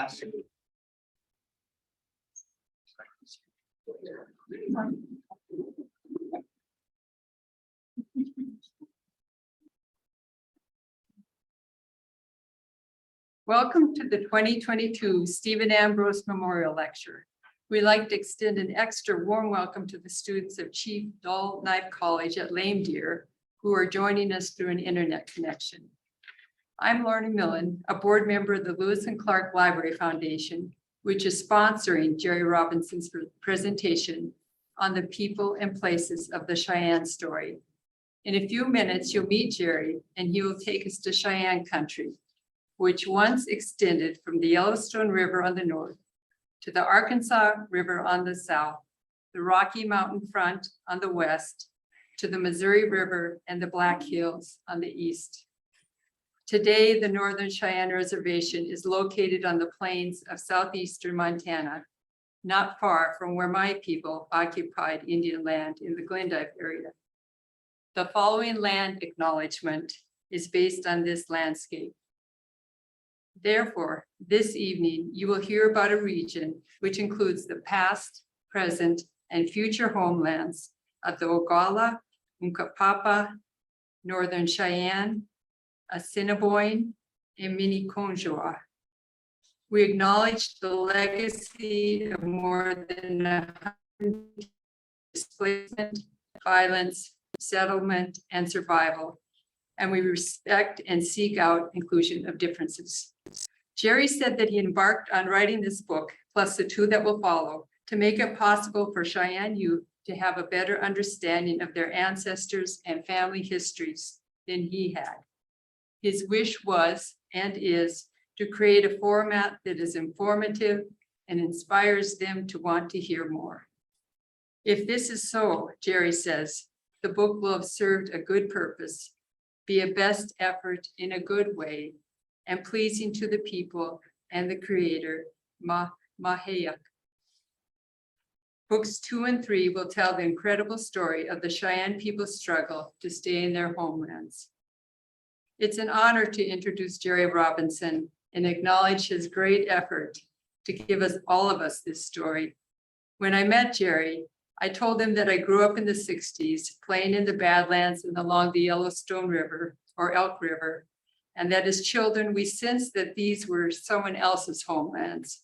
class. Welcome to the 2022 Stephen Ambrose Memorial Lecture. We'd like to extend an extra warm welcome to the students of Chief Dull Knife College at Lame Deer, who are joining us through an internet connection. I'm Lorna Millen, a board member of the Lewis and Clark Library Foundation, which is sponsoring Gerry Robinson's presentation on the people and places of the Cheyenne story. In a few minutes, you'll meet Gerry, and he will take us to Cheyenne country, which once extended from the Yellowstone River on the north to the Arkansas River on the south, the Rocky Mountain Front on the west, to the Missouri River and the Black Hills on the east. Today, the Northern Cheyenne Reservation is located on the plains of southeastern Montana, not far from where my people occupied Indian land in the Glendive area. The following land acknowledgement is based on this landscape. Therefore, this evening, you will hear about a region which includes the past, present, and future homelands of the Oglala, Unkapapa, Northern Cheyenne, Assiniboine, and Miniconjoa. We acknowledge the legacy of more than 100 displacement, violence, settlement, and survival, and we respect and seek out inclusion of differences. Gerry said that he embarked on writing this book, plus the two that will follow, to make it possible for Cheyenne youth to have a better understanding of their ancestors and family histories than he had. His wish was and is to create a format that is informative and inspires them to want to hear more. If this is so, Gerry says, the book will have served a good purpose, be a best effort in a good way, and pleasing to the people and the creator, Mahayak. Books 2 and 3 will tell the incredible story of the Cheyenne people's struggle to stay in their homelands. It's an honor to introduce Gerry Robinson and acknowledge his great effort to give us, all of us, this story. When I met Gerry, I told him that I grew up in the 60s playing in the Badlands and along the Yellowstone River or Elk River, and that as children we sensed that these were someone else's homelands,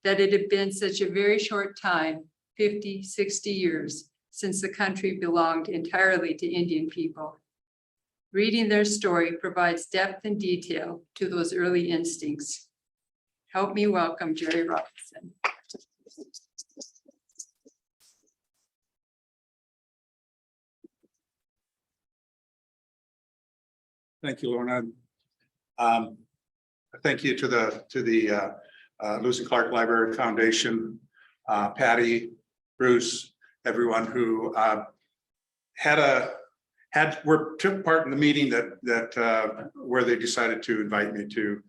that it had been such a very short time, 50, 60 years, since the country belonged entirely to Indian people. Reading their story provides depth and detail to those early instincts. Help me welcome Gerry Robinson. Thank you, Lorna. Thank you to the Lewis and Clark Library Foundation, Patty, Bruce, everyone who took part in the meeting that where they decided to invite me to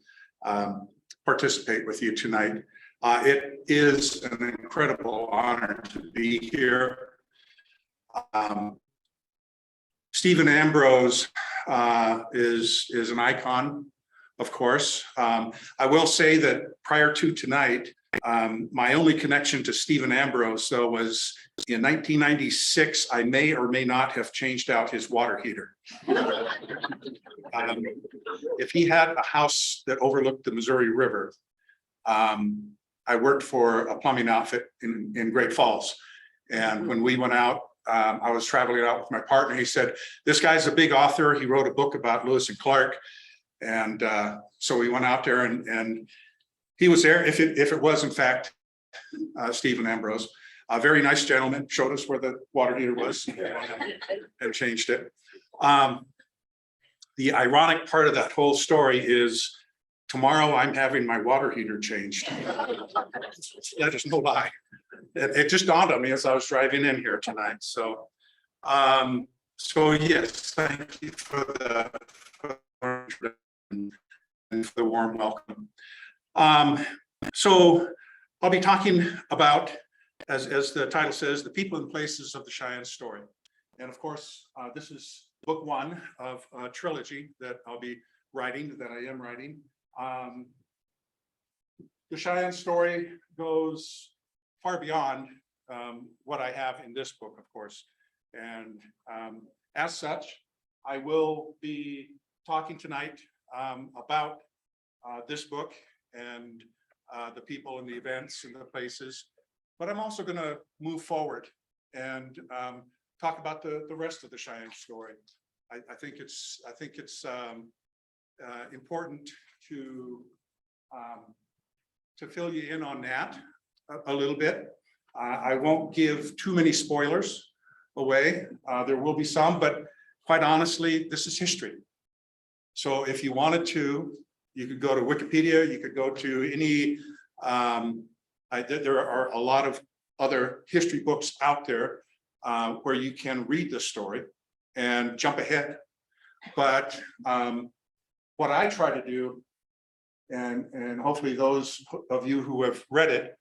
participate with you tonight. It is an incredible honor to be here. Stephen Ambrose is an icon, of course. I will say that prior to tonight, my only connection to Stephen Ambrose, though, was in 1996. I may or may not have changed out his water heater. If he had a house that overlooked the Missouri River, I worked for a plumbing outfit in Great Falls. And when we went out, I was traveling out with my partner. He said, "This guy's a big author. He wrote a book about Lewis and Clark." And so we went out there and he was there. If it was in fact Stephen Ambrose, a very nice gentleman, showed us where the water heater was and changed it. The ironic part of that whole story is tomorrow I'm having my water heater changed. That is no lie. It just dawned on me as I was driving in here tonight. So, yes, thank you for the warm welcome. So I'll be talking about, as the title says, the people and places of the Cheyenne story. And of course, this is book one of a trilogy that I'll be writing, that I am writing. The Cheyenne story goes far beyond what I have in this book, of course. And as such, I will be talking tonight about this book and the people and the events and the places. But I'm also going to move forward and talk about the rest of the Cheyenne story. I think it's important to fill you in on that a little bit. I won't give too many spoilers away. There will be some, but quite honestly, this is history. So if you wanted to, you could go to Wikipedia, you could go to any, there are a lot of other history books out there where you can read this story and jump ahead. But what I try to do, and hopefully those of you who have read it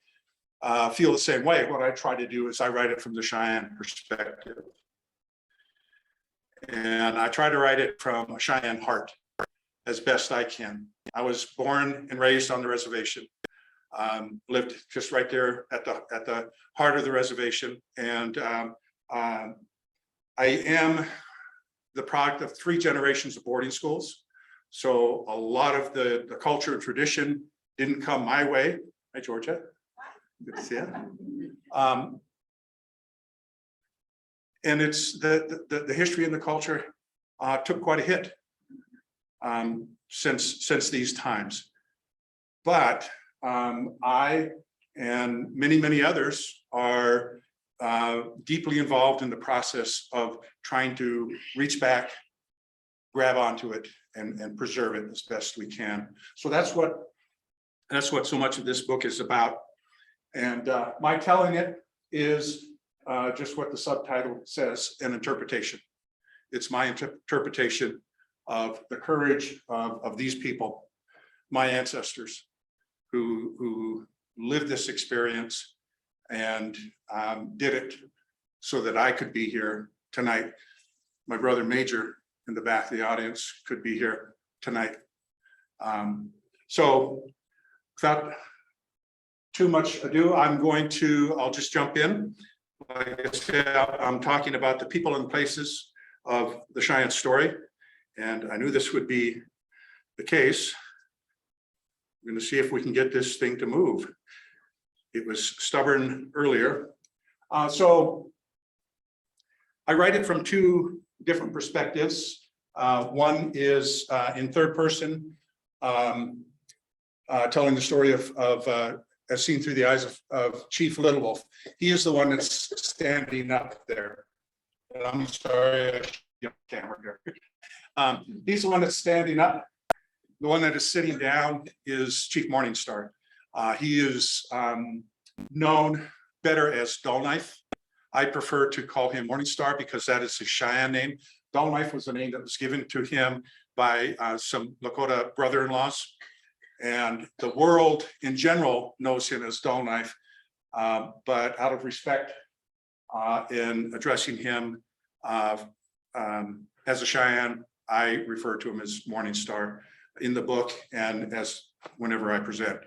feel the same way, what I try to do is I write it from the Cheyenne perspective. And I try to write it from a Cheyenne heart as best I can. I was born and raised on the reservation, lived just right there at the heart of the reservation. And I am the product of 3 generations of boarding schools. So a lot of the culture and tradition didn't come my way. Hi, Georgia. Good to see you. And it's the history and the culture took quite a hit since these times. But I and many others are deeply involved in the process of trying to reach back, grab onto it, and preserve it as best we can. So that's what so much of this book is about. And my telling it is just what the subtitle says, an interpretation. It's my interpretation of the courage of these people, my ancestors, who lived this experience and did it so that I could be here tonight. My brother Major in the back of the audience could be here tonight. So without too much ado, I'll just jump in. Like I said, I'm talking about the people and places of the Cheyenne story. And I knew this would be the case. I'm going to see if we can get this thing to move. It was stubborn earlier. So I write it from 2 different perspectives. One is in third person, telling the story of as seen through the eyes of Chief Little Wolf. He is the one that's standing up there. And I'm sorry, camera here. He's the one that's standing up. The one that is sitting down is Chief Morningstar. He is known better as Dull Knife. I prefer to call him Morningstar because that is his Cheyenne name. Dull Knife was a name that was given to him by some Lakota brother-in-laws. And the world in general knows him as Dull Knife. But out of respect in addressing him as a Cheyenne, I refer to him as Morningstar in the book and as whenever I present.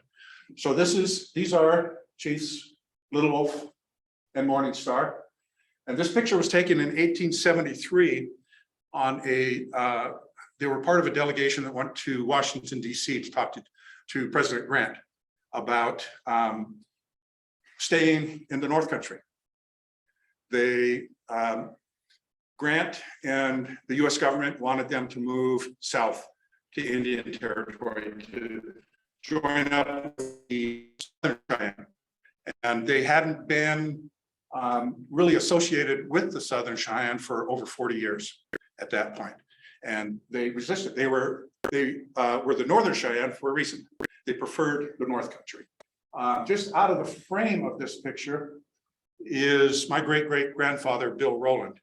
So these are Chiefs Little Wolf and Morningstar. And this picture was taken in 1873 on they were part of a delegation that went to Washington, D.C. to talk to President Grant about staying in the North Country. Grant and the US government wanted them to move south to Indian Territory to join up with the Southern Cheyenne. And they hadn't been really associated with the Southern Cheyenne for over 40 years at that point. And they resisted. They were the Northern Cheyenne for a reason. They preferred the North Country. Just out of the frame of this picture is my great-great-grandfather, Bill Rowland,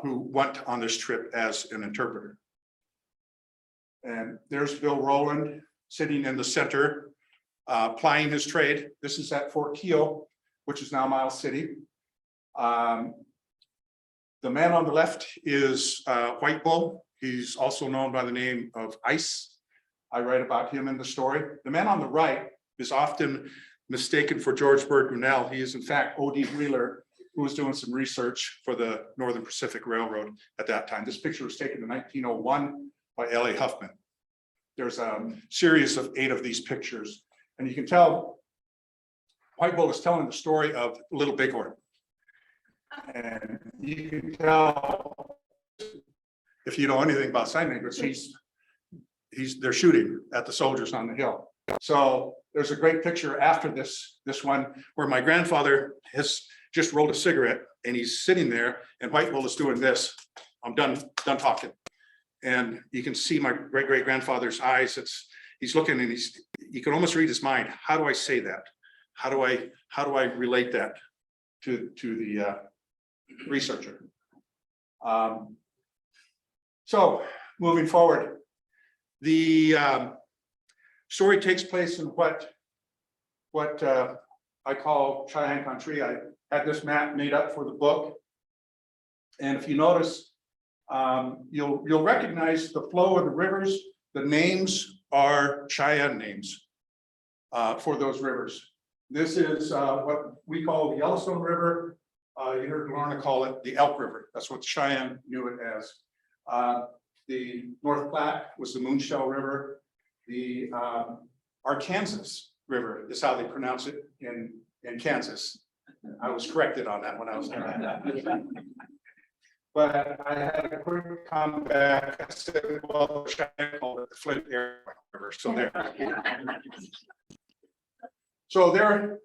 who went on this trip as an interpreter. And there's Bill Rowland sitting in the center, plying his trade. This is at Fort Keogh, which is now Miles City. The man on the left is White Bull. He's also known by the name of Ice. I write about him in the story. The man on the right is often mistaken for George Bird Grinnell. He is in fact O.D. Wheeler, who was doing some research for the Northern Pacific Railroad at that time. This picture was taken in 1901 by L.A. Huffman. There's a series of 8 of these pictures, and you can tell White Bull is telling the story of Little Bighorn. And you can tell, if you know anything about sign language, they're shooting at the soldiers on the hill. So there's a great picture after this one where my grandfather has just rolled a cigarette and he's sitting there, and White Bull is doing this. I'm done talking. And you can see my great-great-grandfather's eyes. He's looking, and you can almost read his mind. How do I say that? How do I relate that to the researcher? So moving forward, the story takes place in what I call Cheyenne country. I had this map made up for the book, and if you notice, you'll recognize the flow of the rivers. The names are Cheyenne names for those rivers. This is what we call the Yellowstone River. You heard Lorna call it the Elk River. That's what Cheyenne knew it as. The North Platte was the Moonshell River. The Arkansas River is how they pronounce it in Kansas. I was corrected on that when I was there. But I had a quick comeback. I said, well, Cheyenne called it the Flint Arrow River. So there. So their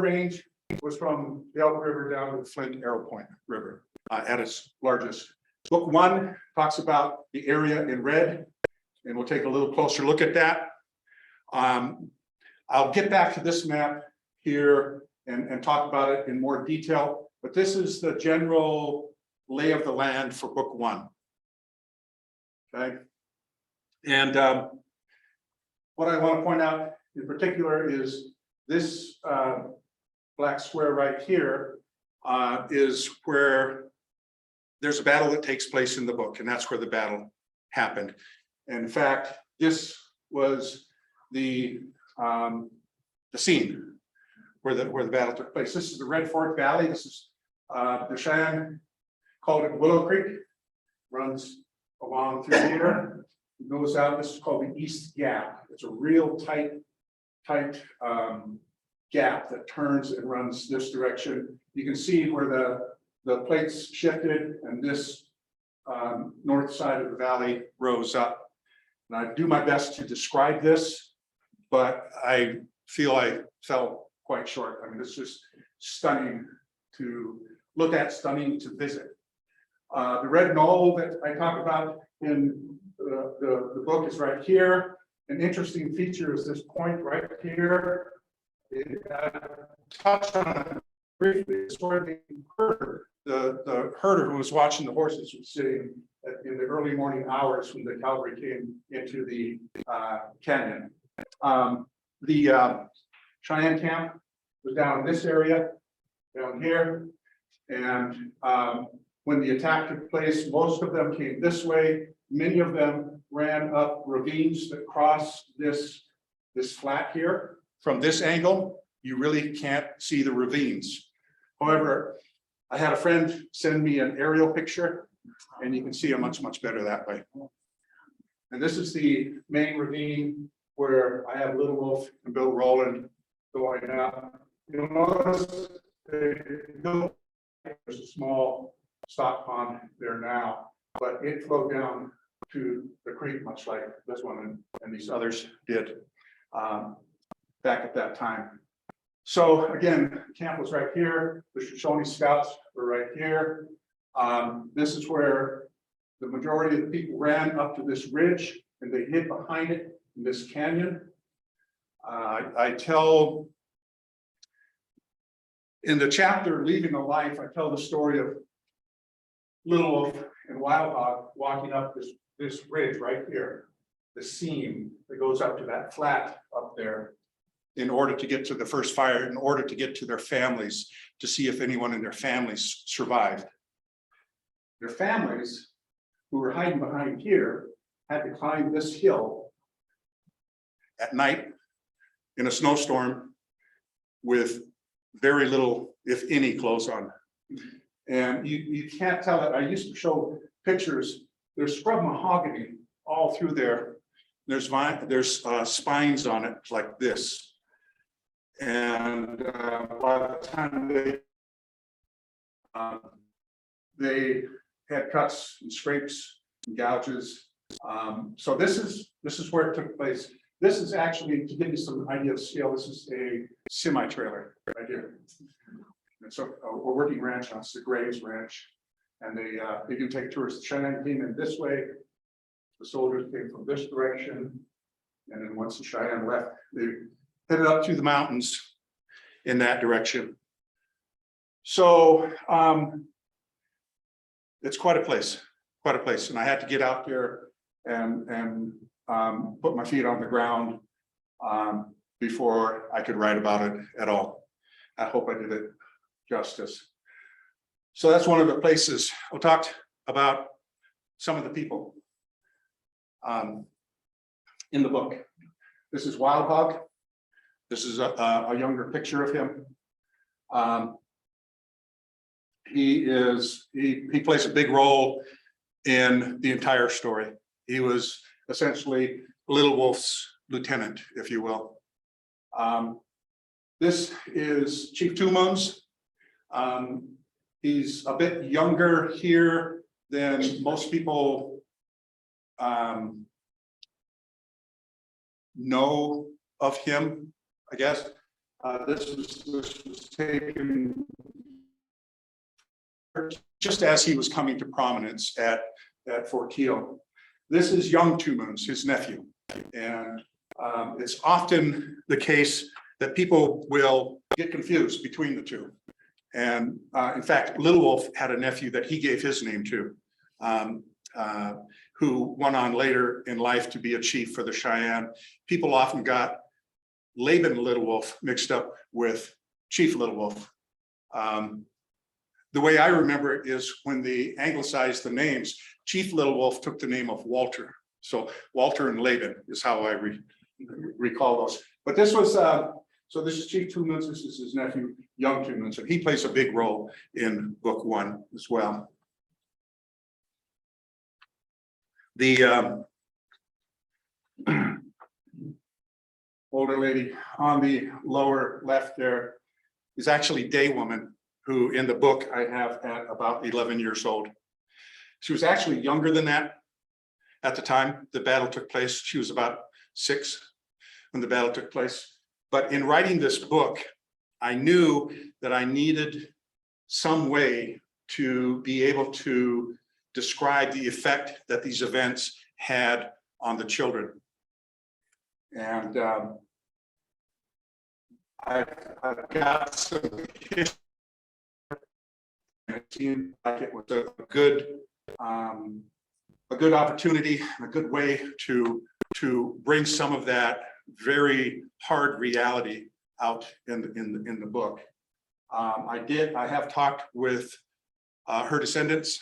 range was from the Elk River down to the Flint Arrow Point River at its largest. Book 1 talks about the area in red, and we'll take a little closer look at that. I'll get back to this map here and talk about it in more detail, but this is the general lay of the land for book 1. Okay. And what I want to point out in particular is this black square right here is where there's a battle that takes place in the book, and that's where the battle happened. And in fact, this was the scene where the battle took place. This is the Red Fork Valley. This is the Cheyenne called it Willow Creek, runs along through here, goes out. This is called the East Gap. It's a real tight gap that turns and runs this direction. You can see where the plates shifted, and this north side of the valley rose up. And I do my best to describe this, but I feel I fell quite short. I mean, it's just stunning to look at, stunning to visit. The red knoll that I talk about in the book is right here. An interesting feature is this point right here. Touch on it briefly. It's where the herder who was watching the horses was sitting in the early morning hours when the cavalry came into the canyon. The Cheyenne camp was down in this area, down here, and when the attack took place, most of them came this way. Many of them ran up ravines that cross this flat here. From this angle, you really can't see the ravines. However, I had a friend send me an aerial picture, and you can see them much better that way. And this is the main ravine where I have Little Wolf and Bill Rowland going up. You'll notice there's a small stock pond there now, but it flowed down to the creek much like this one and these others did back at that time. So again, camp was right here. The Shoshone Scouts were right here. This is where the majority of the people ran up to this ridge, and they hid behind it in this canyon. I tell in the chapter Leaving a Life, I tell the story of Little Wolf and Wild Hog walking up this ridge right here, the seam that goes up to that flat up there, in order to get to the first fire, in order to get to their families, to see if anyone in their families survived. Their families, who were hiding behind here, had to climb this hill at night in a snowstorm with very little, if any, clothes on. And you can't tell it. I used to show pictures. There's scrub mahogany all through there. There's spines on it like this. And by the time they had cuts and scrapes and gouges. So this is where it took place. This is actually, to give you some idea of scale, this is a semi-trailer right here. And so a working ranch on the Graves Ranch. And they do take tours. The Cheyenne came in this way. The soldiers came from this direction. And then once the Cheyenne left, they headed up through the mountains in that direction. So it's quite a place. And I had to get out there and put my feet on the ground before I could write about it at all. I hope I did it justice. So that's one of the places. We'll talk about some of the people in the book. This is Wild Hog. This is a younger picture of him. He plays a big role in the entire story. He was essentially Little Wolf's lieutenant, if you will. This is Chief Two Moons. He's a bit younger here than most people know of him, I guess. This was taken just as he was coming to prominence at Fort Keogh. This is young Two Moons, his nephew. And it's often the case that people will get confused between the two. And in fact, Little Wolf had a nephew that he gave his name to, who went on later in life to be a chief for the Cheyenne. People often got Laban Little Wolf mixed up with Chief Little Wolf. The way I remember it is when they anglicized the names, Chief Little Wolf took the name of Walter. So Walter and Laban is how I recall those. But this was, so this is Chief Two Moons, this is his nephew, Young Two Moons, and he plays a big role in book one as well. The older lady on the lower left there is actually Day Woman, who in the book I have at about 11 years old. She was actually younger than that at the time the battle took place. She was about 6 when the battle took place. But in writing this book, I knew that I needed some way to be able to describe the effect that these events had on the children. And I've got some history. It seemed like it was a good opportunity, a good way to bring some of that very hard reality out in the book. I have talked with her descendants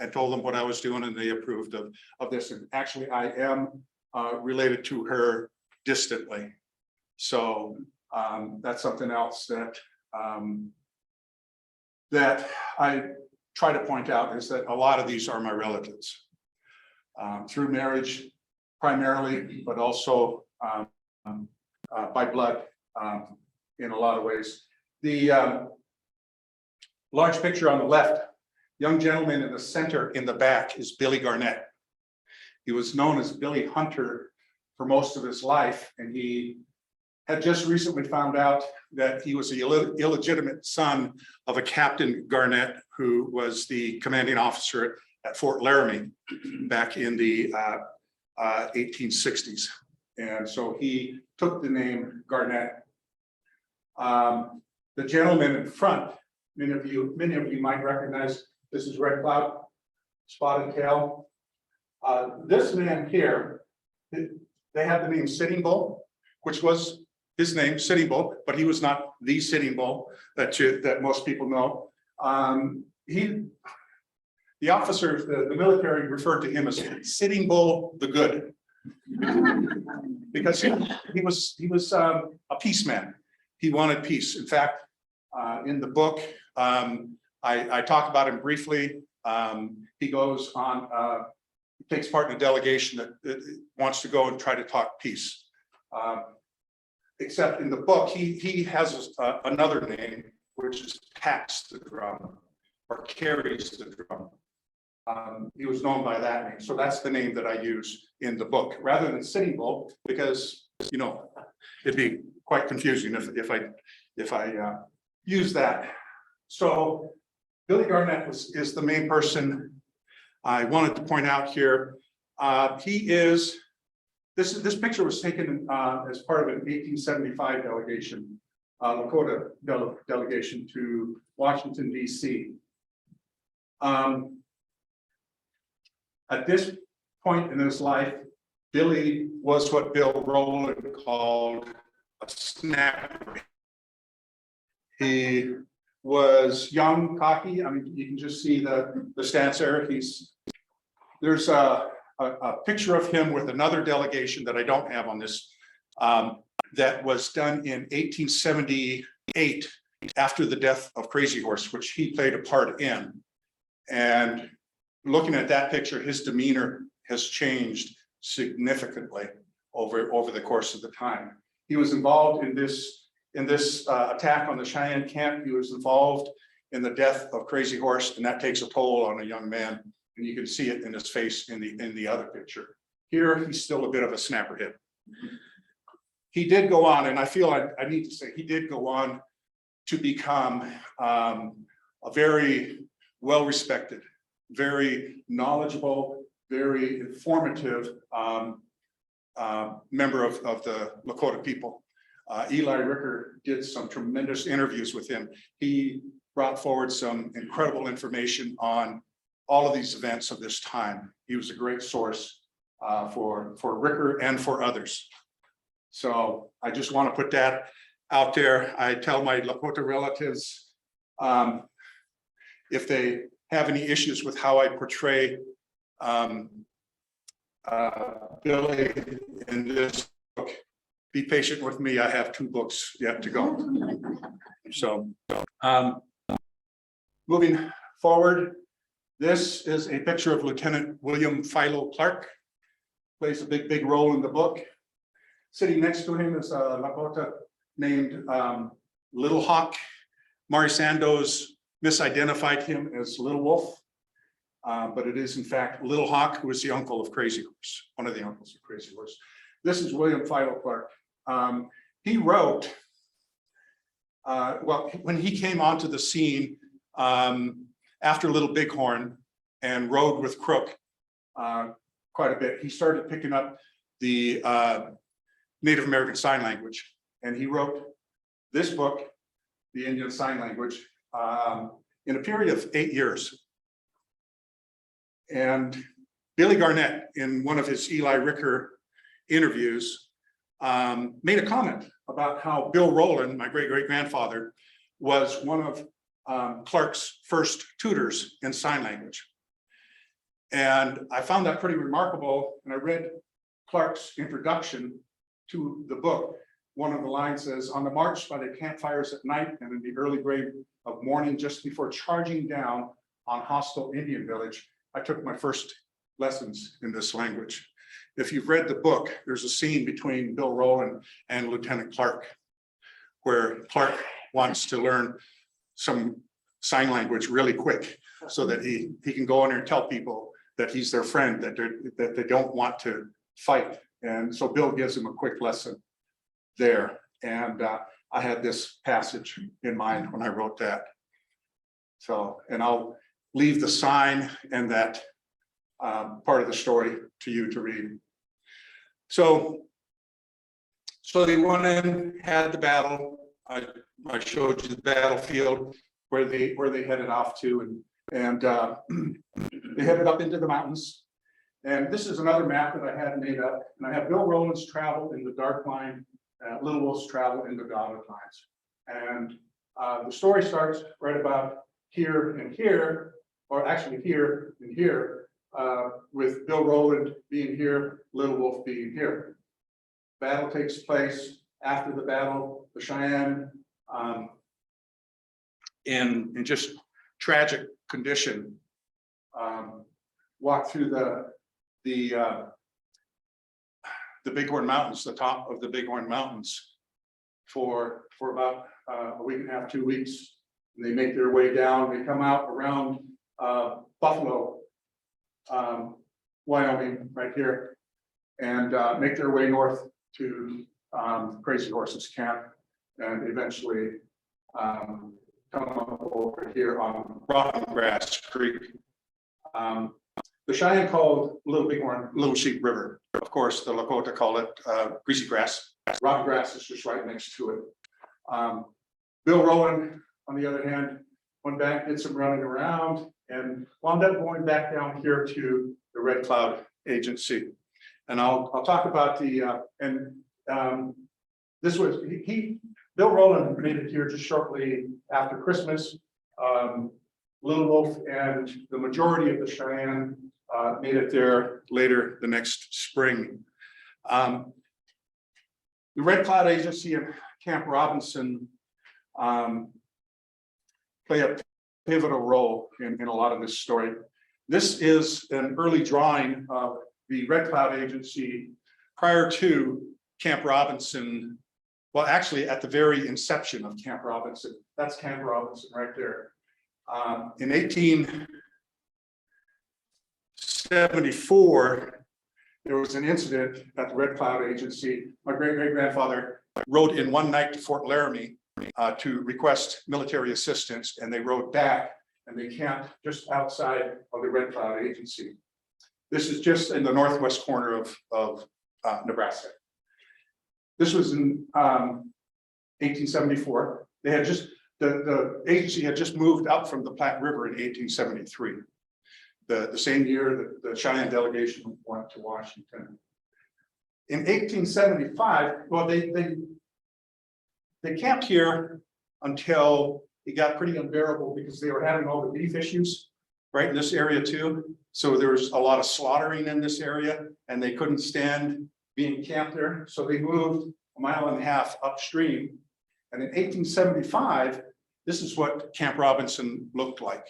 and told them what I was doing, and they approved of this. And actually, I am related to her distantly. So that's something else that that I try to point out, is that a lot of these are my relatives through marriage primarily, but also by blood in a lot of ways. The large picture on the left, young gentleman in the center in the back, is Billy Garnett. He was known as Billy Hunter for most of his life, and he had just recently found out that he was the illegitimate son of a Captain Garnett, who was the commanding officer at Fort Laramie back in the 1860s. And so he took the name Garnett. The gentleman in front, many of you might recognize, this is Red Cloud, Spotted Tail. This man here, they have the name Sitting Bull, which was his name, Sitting Bull, but he was not the Sitting Bull that most people know. The officers, the military referred to him as Sitting Bull the Good, Because he was a peaceman. He wanted peace. In fact, in the book, I talk about him briefly. He goes on, he takes part in a delegation that wants to go and try to talk peace. Except in the book, he has another name, which is Tax the Drum, or Carries the Drum. He was known by that name, so that's the name that I use in the book, rather than Sitting Bull, because it'd be quite confusing if I use that. So Billy Garnett is the main person I wanted to point out here. This picture was taken as part of an 1875 delegation, Lakota delegation to Washington, D.C. At this point in his life, Billy was what Bill Rowland called a snapper. He was young, cocky. I mean, you can just see the stance there. There's a picture of him with another delegation that I don't have on this, that was done in 1878 after the death of Crazy Horse, which he played a part in. And looking at that picture, his demeanor has changed significantly over the course of the time. He was involved in this attack on the Cheyenne camp. He was involved in the death of Crazy Horse, and that takes a toll on a young man. And you can see it in his face in the other picture. Here, he's still a bit of a snapperhead. He did go on, and I feel I need to say, he did go on to become a very well-respected, very knowledgeable, very informative member of the Lakota people. Eli Ricker did some tremendous interviews with him. He brought forward some incredible information on all of these events of this time. He was a great source for Ricker and for others. So I just want to put that out there. I tell my Lakota relatives, if they have any issues with how I portray Billy in this book, be patient with me. I have 2 books yet to go. So moving forward, this is a picture of Lieutenant William Philo Clark. Plays a big role in the book. Sitting next to him is a Lakota named Little Hawk. Mari Sandoz misidentified him as Little Wolf, but it is in fact Little Hawk, who is the uncle of Crazy Horse, one of the uncles of Crazy Horse. This is William Philo Clark. He wrote, well, when he came onto the scene after Little Bighorn and rode with Crook quite a bit, he started picking up the Native American Sign Language, and he wrote this book, The Indian Sign Language, in a period of 8 years. And Billy Garnett, in one of his Eli Ricker interviews, made a comment about how Bill Rowland, my great-great-grandfather, was one of Clark's first tutors in sign language. And I found that pretty remarkable. And I read Clark's introduction to the book. One of the lines says, "On the march by the campfires at night and in the early gray of morning, just before charging down on hostile Indian village, I took my first lessons in this language." If you've read the book, there's a scene between Bill Rowland and Lieutenant Clark, where Clark wants to learn some sign language really quick so that he can go in there and tell people that he's their friend, that they don't want to fight. And so Bill gives him a quick lesson there. And I had this passage in mind when I wrote that. So, and I'll leave the sign and that part of the story to you to read. So they went in, had the battle. I showed you the battlefield where they headed off to, and they headed up into the mountains. And this is another map that I had made up, and I have Bill Rowland's travel in the dark line, Little Wolf's travel in the dotted lines. And the story starts right about here and here, or actually here and here, with Bill Rowland being here, Little Wolf being here. Battle takes place. After the battle, the Cheyenne, in just tragic condition, walk through the Bighorn Mountains, the top of the Bighorn Mountains, for about a week and a half, 2 weeks. And they make their way down. They come out around Buffalo, Wyoming, right here, and make their way north to Crazy Horses Camp, and eventually come up over here on Rotten Grass Creek. The Cheyenne called Little Bighorn Little Sheep River. Of course, the Lakota call it Greasy Grass. Rotten Grass is just right next to it. Bill Rowland, on the other hand, went back, did some running around, and wound up going back down here to the Red Cloud Agency. And I'll talk about the this was Bill Rowland made it here just shortly after Christmas. Little Wolf and the majority of the Cheyenne made it there later the next spring. The Red Cloud Agency and Camp Robinson play a pivotal role in a lot of this story. This is an early drawing of the Red Cloud Agency prior to Camp Robinson. Well, actually, at the very inception of Camp Robinson. That's Camp Robinson right there. In 1874, there was an incident at the Red Cloud Agency. My great-great-grandfather rode in one night to Fort Laramie to request military assistance, and they rode back and they camped just outside of the Red Cloud Agency. This is just in the northwest corner of Nebraska. This was in 1874. They had just the agency had just moved up from the Platte River in 1873. The same year that the Cheyenne delegation went to Washington. In 1875, well, they camped here until it got pretty unbearable because they were having all the beef issues right in this area too. So there was a lot of slaughtering in this area, and they couldn't stand being camped there. So they moved 1.5 miles upstream. And in 1875, this is what Camp Robinson looked like.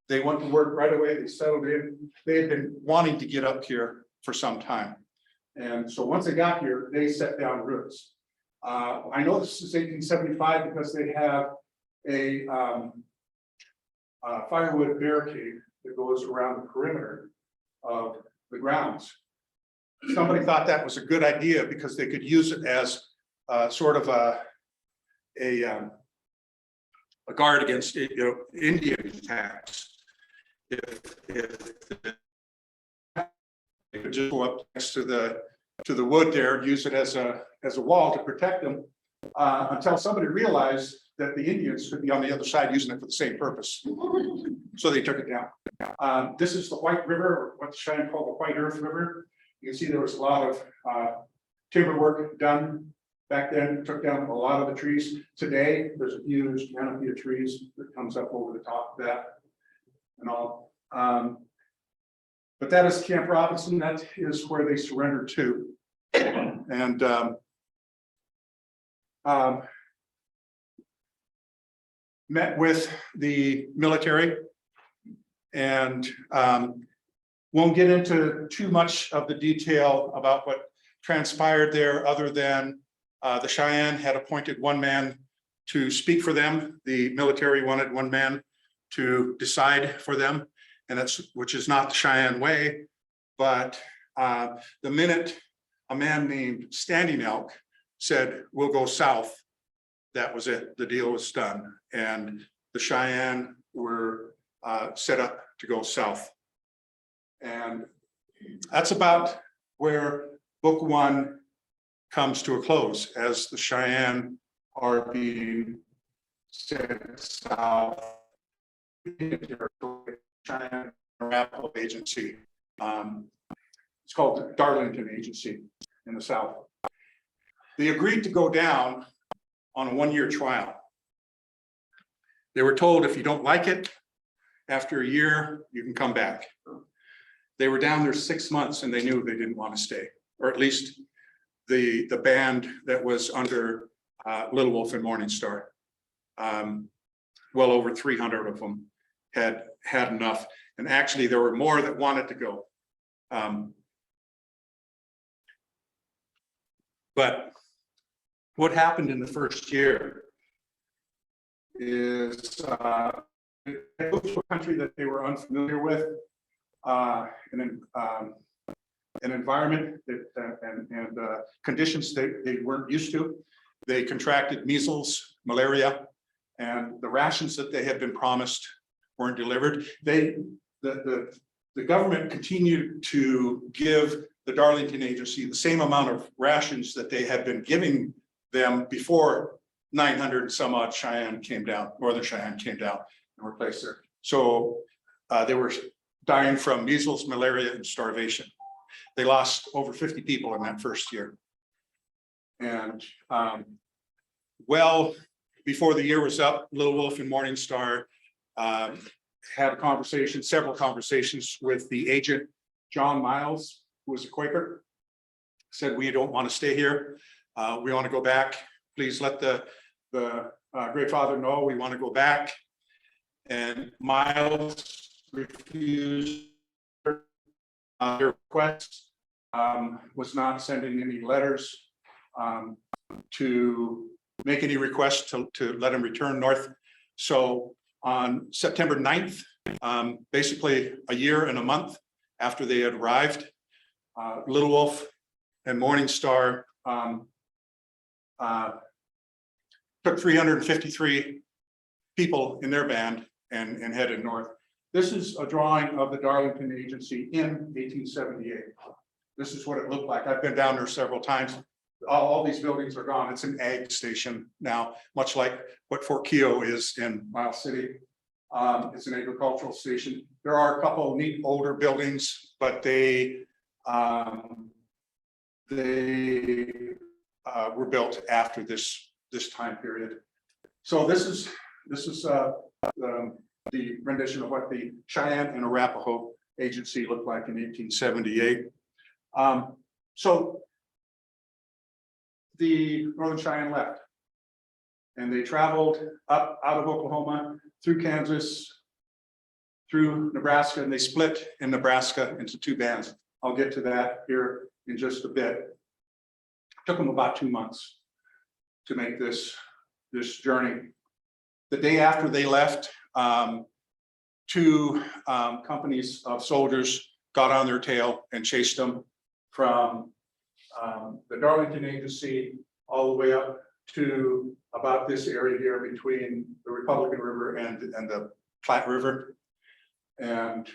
They went to work right away. They settled in. They had been wanting to get up here for some time. And so once they got here, they set down roots. I know this is 1875 because they have a firewood barricade that goes around the perimeter of the grounds. Somebody thought that was a good idea because they could use it as sort of a guard against Indian attacks. If they could just go up next to the wood there, use it as a wall to protect them, until somebody realized that the Indians could be on the other side using it for the same purpose. So they took it down. This is the White River, or what the Cheyenne call the White Earth River. You can see there was a lot of timber work done back then. Took down a lot of the trees. Today, there's a huge canopy of trees that comes up over the top of that and all. But that is Camp Robinson. That is where they surrendered to. And met with the military, and won't get into too much of the detail about what transpired there, other than the Cheyenne had appointed one man to speak for them. The military wanted one man to decide for them, and which is not the Cheyenne way. But the minute a man named Standing Elk said, "We'll go south," that was it. The deal was done, and the Cheyenne were set up to go south. And that's about where book one comes to a close, as the Cheyenne are being sent south. Cheyenne Arapaho Agency. It's called the Darlington Agency in the south. They agreed to go down on a 1-year trial. They were told, if you don't like it, after a year, you can come back. They were down there 6 months and they knew they didn't want to stay, or at least the band that was under Little Wolf and Morning Star. Well over 300 of them had enough, and actually there were more that wanted to go. But what happened in the first year is they go to a country that they were unfamiliar with, an environment that and conditions they weren't used to. They contracted measles, malaria, and the rations that they had been promised weren't delivered. The government continued to give the Darlington Agency the same amount of rations that they had been giving them before 900 and some odd Cheyenne came down, Northern Cheyenne came down and were placed there. So they were dying from measles, malaria, and starvation. They lost over 50 people in that first year. And well, before the year was up, Little Wolf and Morning Star had a conversation, several conversations with the agent, John Miles, who was a Quaker, said, we don't want to stay here. We want to go back. Please let the Great Father know we want to go back. And Miles refused their request, was not sending any letters to make any requests to let him return north. So on September 9th, basically a year and a month after they had arrived, Little Wolf and Morning Star took 353 people in their band and headed north. This is a drawing of the Darlington Agency in 1878. This is what it looked like. I've been down there several times. All these buildings are gone. It's an ag station now, much like what Fort Keogh is in Miles City. It's an agricultural station. There are a couple of neat older buildings, but they were built after this time period. So this is the rendition of what the Cheyenne and Arapaho Agency looked like in 1878. So the Northern Cheyenne left, and they traveled up out of Oklahoma, through Kansas, through Nebraska, and they split in Nebraska into two bands. I'll get to that here in just a bit. It took them about 2 months to make this journey. The day after they left, two companies of soldiers got on their tail and chased them from the Darlington Agency all the way up to about this area here between the Republican River and the Platte River. And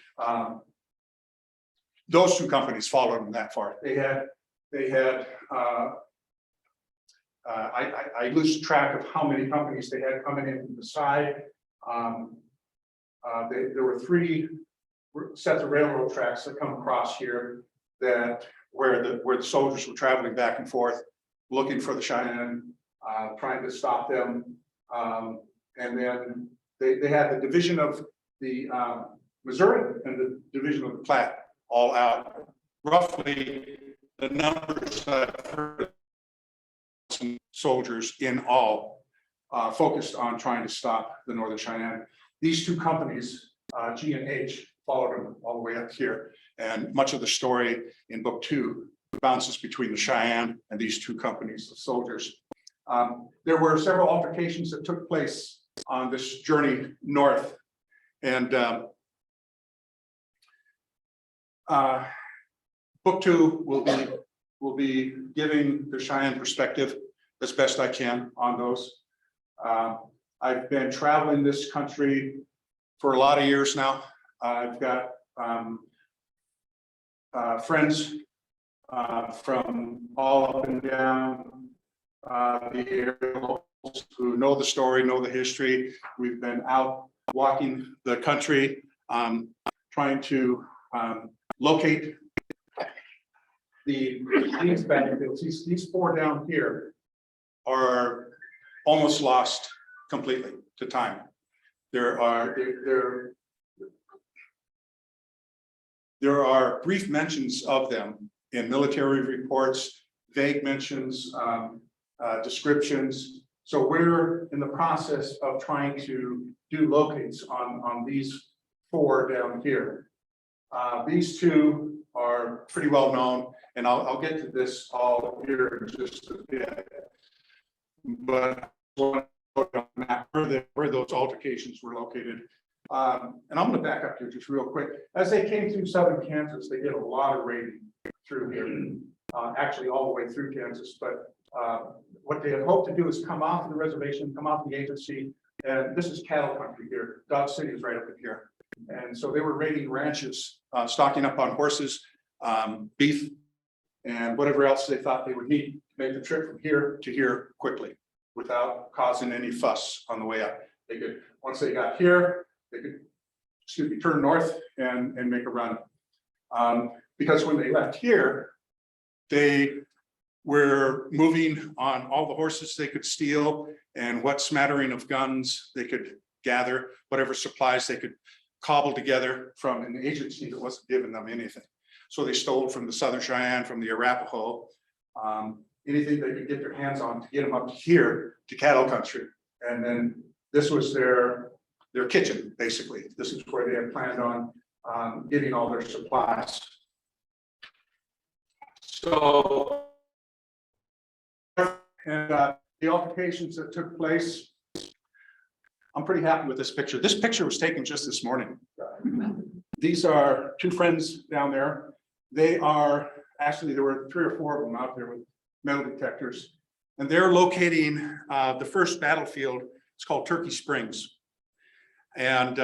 those two companies followed them that far. I lose track of how many companies they had coming in from the side. There were 3 sets of railroad tracks that come across here where the soldiers were traveling back and forth, looking for the Cheyenne, trying to stop them. And then they had the division of the Missouri and the division of the Platte all out. Roughly the numbers that I've heard, soldiers in all, focused on trying to stop the Northern Cheyenne. These two companies, G and H, followed them all the way up here. And much of the story in book 2 bounces between the Cheyenne and these two companies of soldiers. There were several altercations that took place on this journey north. And book 2 will be giving the Cheyenne perspective as best I can on those. I've been traveling this country for a lot of years now. I've got friends from all up and down the area who know the story, know the history. We've been out walking the country, trying to locate these battlefields. These 4 down here are almost lost completely to time. They're There are brief mentions of them in military reports, vague mentions, descriptions. So we're in the process of trying to do locates on these 4 down here. These 2 are pretty well known, and I'll get to this all here in just a bit. But where those altercations were located. And I'm going to back up here just real quick. As they came through southern Kansas, they did a lot of raiding through here, actually all the way through Kansas. But what they had hoped to do is come off of the reservation, come off the agency, and this is cattle country here. Dodge City is right up in here. And so they were raiding ranches, stocking up on horses, beef, and whatever else they thought they would need to make the trip from here to here quickly without causing any fuss on the way up. They could, once they got here, they could, turn north and make a run. Because when they left here, they were moving on all the horses they could steal and what smattering of guns they could gather, whatever supplies they could cobble together from an agency that wasn't giving them anything. So they stole from the Southern Cheyenne, from the Arapaho, anything they could get their hands on to get them up here to cattle country. And then this was their kitchen, basically. This is where they had planned on getting all their supplies. So, and the altercations that took place, I'm pretty happy with this picture. This picture was taken just this morning. These are 2 friends down there. They are, actually, there were 3 or 4 of them out there with metal detectors, and they're locating the first battlefield. It's called Turkey Springs. And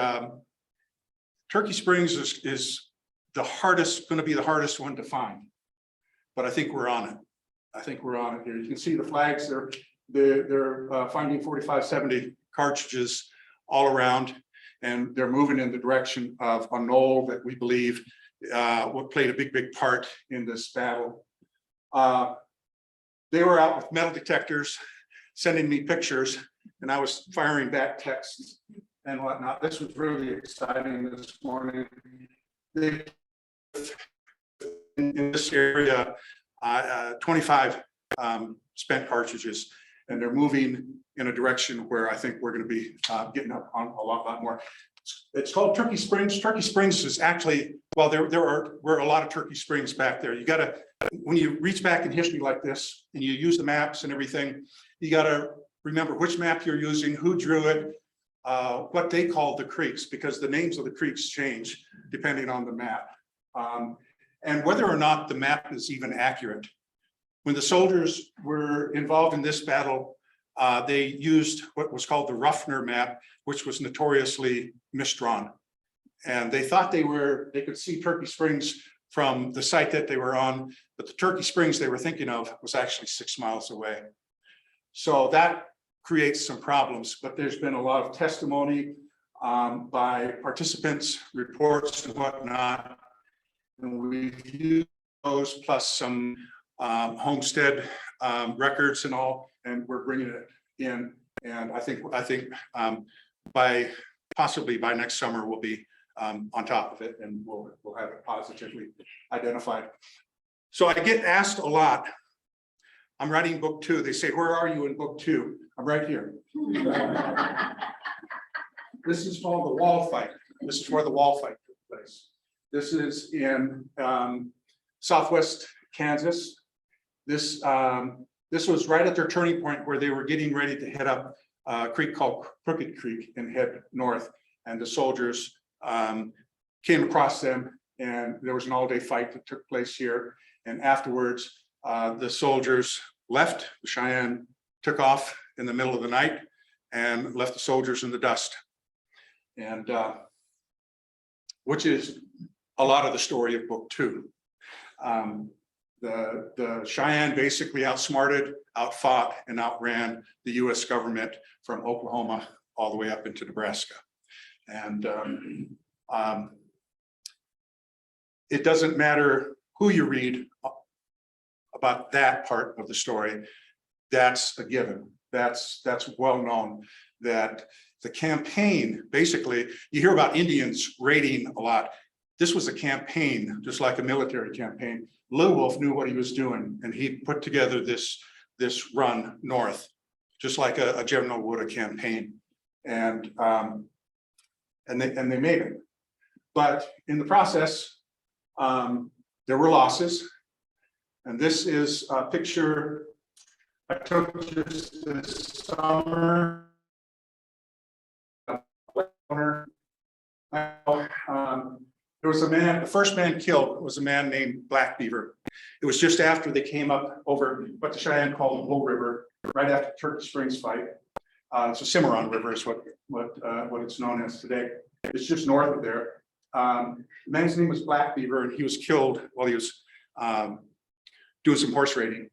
Turkey Springs is the hardest, going to be the hardest one to find. But I think we're on it. I think we're on it here. You can see the flags. They're finding 4570 cartridges all around, and they're moving in the direction of a knoll that we believe played a big part in this battle. They were out with metal detectors, sending me pictures, and I was firing back texts and whatnot. This was really exciting this morning. They, in this area, 25 spent cartridges, and they're moving in a direction where I think we're going to be getting up on a lot more. It's called Turkey Springs. Turkey Springs is actually, well, were a lot of Turkey Springs back there. You got to, when you reach back in history like this and you use the maps and everything, you got to remember which map you're using, who drew it, what they called the creeks, because the names of the creeks change depending on the map. And whether or not the map is even accurate. When the soldiers were involved in this battle, they used what was called the Ruffner map, which was notoriously misdrawn. And they thought they could see Turkey Springs from the site that they were on, but the Turkey Springs they were thinking of was actually 6 miles away. So that creates some problems, but there's been a lot of testimony by participants, reports and whatnot. And we've used those plus some homestead records and all, and we're bringing it in. And I think possibly by next summer we'll be on top of it, and we'll have it positively identified. So I get asked a lot. I'm writing book 2. They say, "Where are you in book 2?" I'm right here. This is called the wall fight. This is where the wall fight took place. This is in southwest Kansas. This was right at their turning point where they were getting ready to head up a creek called Crooked Creek and head north. And the soldiers came across them, and there was an all-day fight that took place here. And afterwards, the soldiers left. The Cheyenne took off in the middle of the night and left the soldiers in the dust. And which is a lot of the story of book 2. The Cheyenne basically outsmarted, outfought, and outran the US government from Oklahoma all the way up into Nebraska. And it doesn't matter who you read about that part of the story. That's a given. That's well known that the campaign, basically, you hear about Indians raiding a lot. this was a campaign, just like a military campaign. Lil Wolf knew what he was doing, and he put together this run north, just like a general would a campaign. And they made it. But in the process, there were losses. And this is a picture I took just this summer. There was a man, the first man killed was a man named Black Beaver. It was just after they came up over what the Cheyenne called the Bull River, right after Turkey Springs fight. It's a Cimarron River is what it's known as today. It's just north of there. The man's name was Black Beaver, and he was killed while he was doing some horse raiding.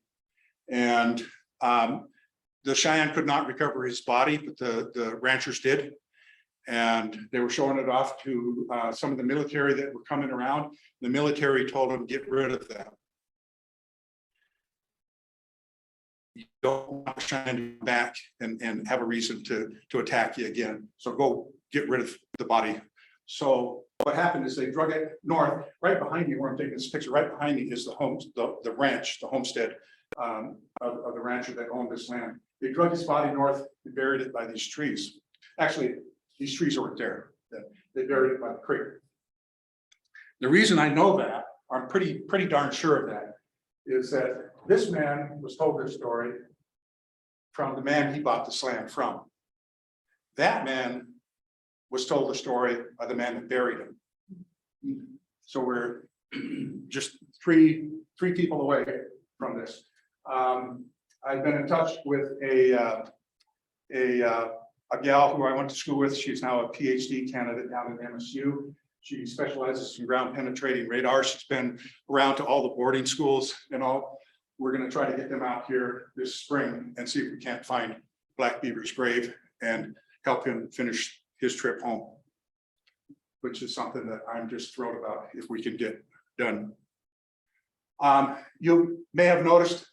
And the Cheyenne could not recover his body, but the ranchers did. And they were showing it off to some of the military that were coming around. The military told them, get rid of them. You don't want the Cheyenne to come back and have a reason to attack you again. So go get rid of the body. So what happened is they drug it north. Right behind me, where I'm taking this picture, right behind me is the home, the ranch, the homestead of the rancher that owned this land. They drug his body north and buried it by these trees. Actually, these trees weren't there. They buried it by the creek. The reason I know that, I'm pretty darn sure of that, is that this man was told this story from the man he bought this land from. That man was told the story by the man that buried him. So we're just three people away from this. I've been in touch with a gal who I went to school with. She's now a PhD candidate down at MSU. She specializes in ground penetrating radar. She's been around to all the boarding schools and all. We're going to try to get them out here this spring and see if we can't find Black Beaver's grave and help him finish his trip home, which is something that I'm just thrilled about if we can get done. You may have noticed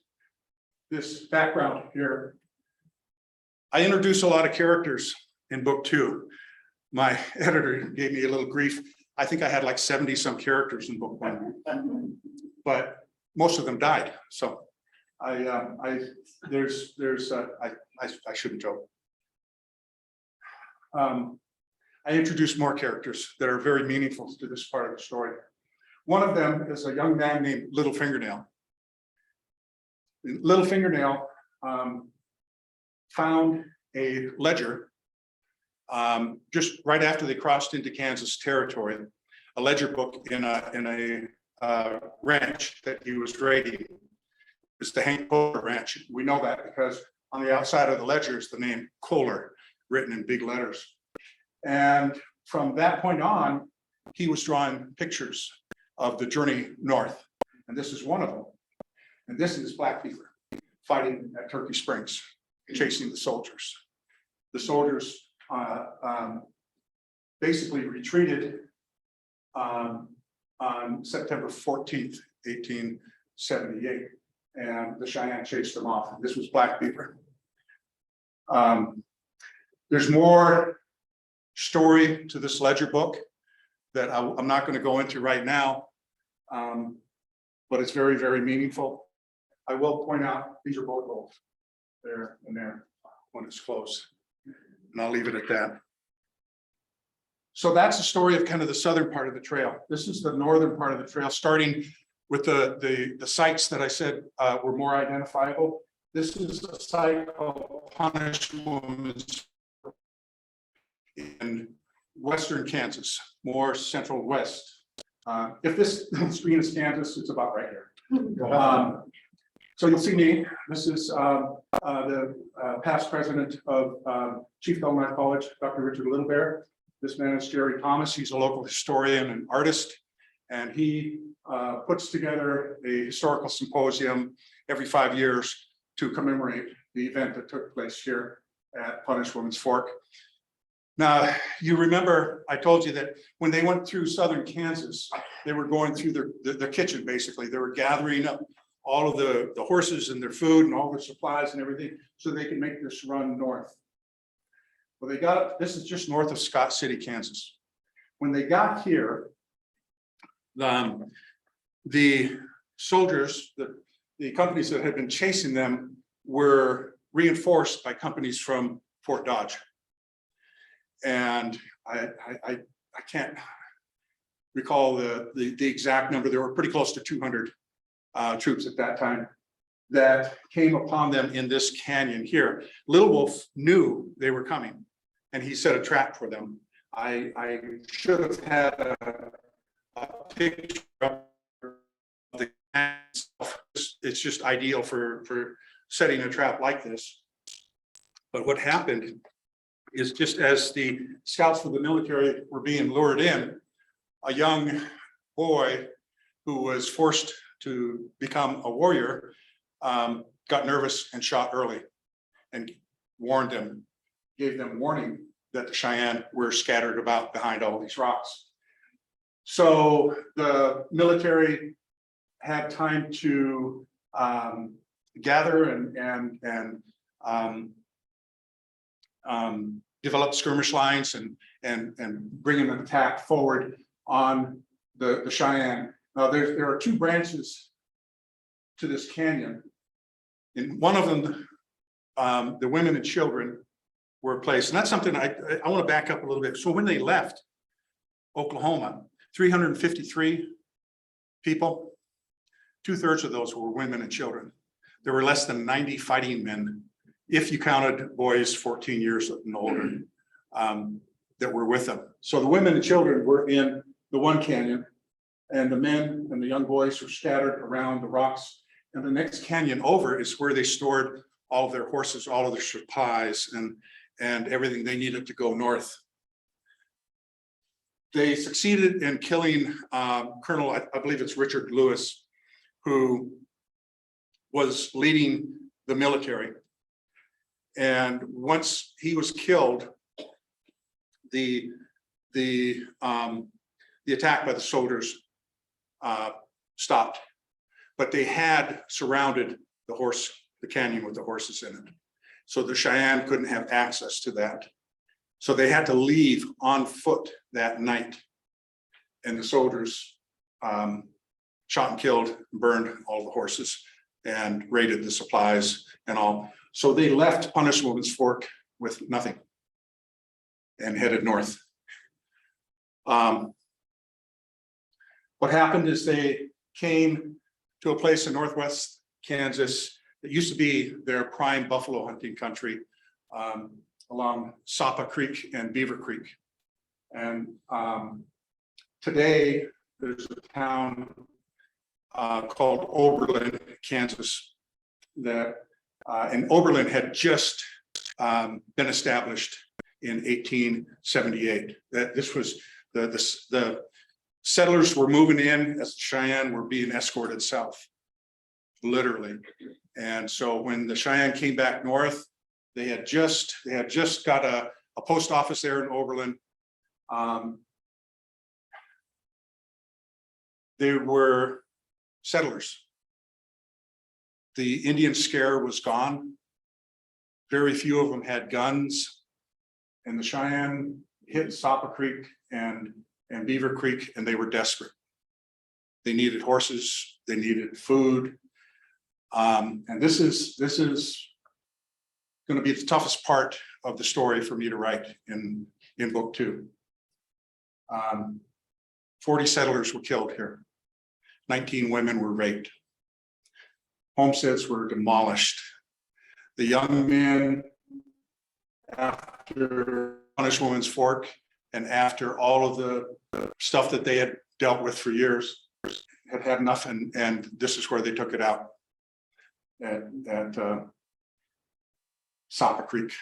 this background here. I introduce a lot of characters in book 2. My editor gave me a little grief. I think I had like 70 some characters in book 1, but most of them died. So I shouldn't joke. I introduced more characters that are very meaningful to this part of the story. One of them is a young man named Little Fingernail. Little Fingernail found a ledger just right after they crossed into Kansas territory, a ledger book in a ranch that he was raiding. It's the Hank Kohler Ranch. We know that because on the outside of the ledger is the name Kohler written in big letters. And from that point on, he was drawing pictures of the journey north. And this is one of them. And this is Black Beaver fighting at Turkey Springs, chasing the soldiers. The soldiers basically retreated on September 14th, 1878. And the Cheyenne chased them off. This was Black Beaver. There's more story to this ledger book that I'm not going to go into right now, but it's very, very meaningful. I will point out these are both holes there and there when it's closed, and I'll leave it at that. So that's the story of kind of the southern part of the trail. This is the northern part of the trail, starting with the sites that I said were more identifiable. This is a site called Punished Woman's in western Kansas, more central west. If this screen is Kansas, it's about right here. So you'll see me. This is the past president of Chief Illinois College, Dr. Richard Littlebear. This man is Gerry Thomas. He's a local historian and artist, and he puts together a historical symposium every 5 years to commemorate the event that took place here at Punished Woman's Fork. Now, you remember I told you that when they went through southern Kansas, they were going through their kitchen, basically. They were gathering up all of the horses and their food and all their supplies and everything so they can make this run north. Well, this is just north of Scott City, Kansas. When they got here, The soldiers, the companies that had been chasing them were reinforced by companies from Fort Dodge. And I can't recall the exact number. There were pretty close to 200 troops at that time that came upon them in this canyon here. Little Wolf knew they were coming and he set a trap for them. I should have had a picture of the canyon itself. It's just ideal for setting a trap like this. But what happened is, just as the scouts for the military were being lured in, a young boy who was forced to become a warrior got nervous and shot early and warned them, gave them warning that the Cheyenne were scattered about behind all these rocks. So the military had time to gather and develop skirmish lines and bring an attack forward on the Cheyenne. Now there are two branches to this canyon. In one of them, the women and children were placed, and that's something I want to back up a little bit. So when they left Oklahoma, 353 people, 2/3 of those were women and children. There were less than 90 fighting men, if you counted boys 14 years and older, that were with them. So the women and children were in the one canyon, and the men and the young boys were scattered around the rocks. And the next canyon over is where they stored all of their horses, all of their supplies, and everything they needed to go north. They succeeded in killing Colonel, I believe it's Richard Lewis, who was leading the military. And once he was killed, the attack by the soldiers stopped, but they had surrounded the canyon with the horses in it. So the Cheyenne couldn't have access to that. So they had to leave on foot that night. And the soldiers shot and killed, burned all the horses and raided the supplies and all. So they left Punished Woman's Fork with nothing and headed north. What happened is they came to a place in northwest Kansas that used to be their prime buffalo hunting country, along Sapa Creek and Beaver Creek. And today there's a town called Oberlin, Kansas, that and Oberlin had just been established in 1878. That this was the settlers were moving in as the Cheyenne were being escorted south, literally. And so when the Cheyenne came back north, they had just got a post office there in Oberlin. They were settlers. The Indian scare was gone. Very few of them had guns, and the Cheyenne hit Sapa Creek and Beaver Creek, and they were desperate. They needed horses, they needed food. And this is going to be the toughest part of the story for me to write in book 2. 40 settlers were killed here. 19 women were raped. Homesteads were demolished. The young men, after Punished Woman's Fork and after all of the stuff that they had dealt with for years, had had enough, and this is where they took it out at Sapa Creek.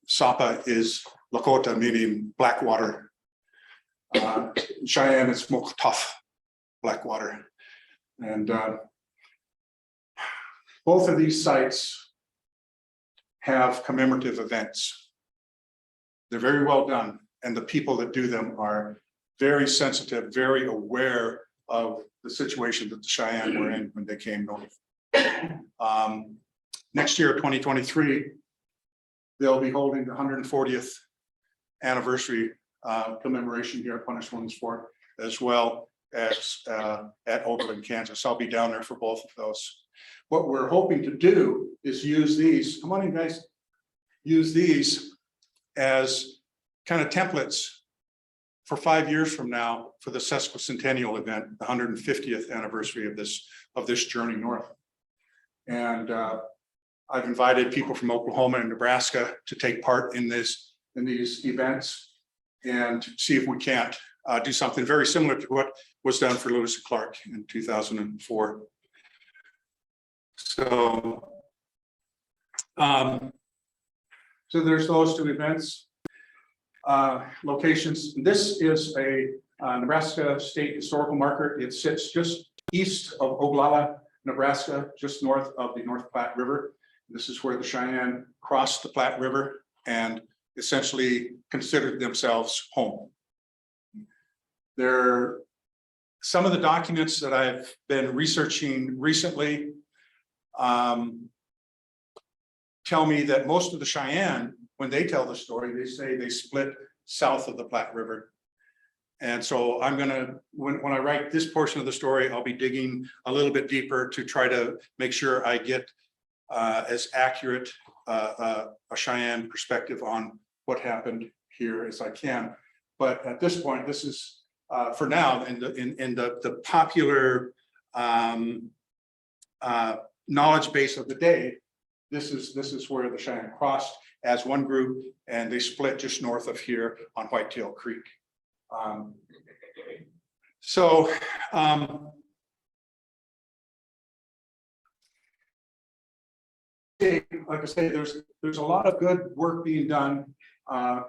Sapa is Lakota, meaning black water. Cheyenne is Moktoth, black water. And both of these sites have commemorative events. They're very well done, and the people that do them are very sensitive, very aware of the situation that the Cheyenne were in when they came north. Next year, 2023, they'll be holding the 140th anniversary commemoration here at Punished Woman's Fork as well. as at Oberlin, Kansas. I'll be down there for both of those. What we're hoping to do is use these, come on in guys, use these as kind of templates for 5 years from now for the sesquicentennial event, the 150th anniversary of this journey north. And I've invited people from Oklahoma and Nebraska to take part in these events and see if we can't do something very similar to what was done for Lewis and Clark in 2004. So, so there's those two events, locations. This is a Nebraska State Historical Marker. It sits just east of Oglala, Nebraska, just north of the North Platte River. This is where the Cheyenne crossed the Platte River and essentially considered themselves home. Some of the documents that I've been researching recently tell me that most of the Cheyenne, when they tell the story, they say they split south of the Platte River. And so I'm gonna, when I write this portion of the story, I'll be digging a little bit deeper to try to make sure I get as accurate a Cheyenne perspective on what happened here as I can. But at this point, this is for now in the popular knowledge base of the day. This is where the Cheyenne crossed as one group, and they split just north of here on Whitetail Creek. Like I say, there's a lot of good work being done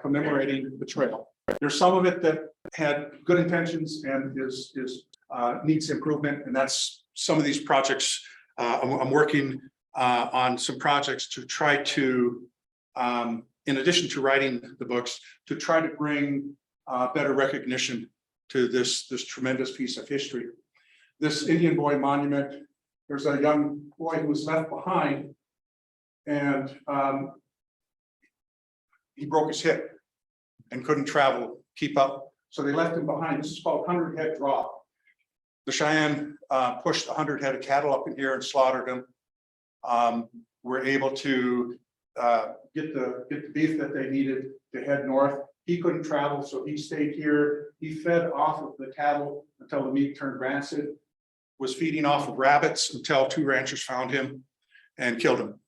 commemorating the trail. There's some of it that had good intentions and needs improvement, and that's some of these projects. I'm working on some projects to try to, in addition to writing the books, to try to bring better recognition to this tremendous piece of history. This Indian Boy monument, there's a young boy who was left behind, and he broke his hip and couldn't keep up. So they left him behind. This is called 100 Head Drop. The Cheyenne pushed 100 head of cattle up in here and slaughtered them. Were able to get the beef that they needed to head north. He couldn't travel, so he stayed here. He fed off of the cattle until the meat turned rancid, was feeding off of rabbits until 2 ranchers found him and killed him.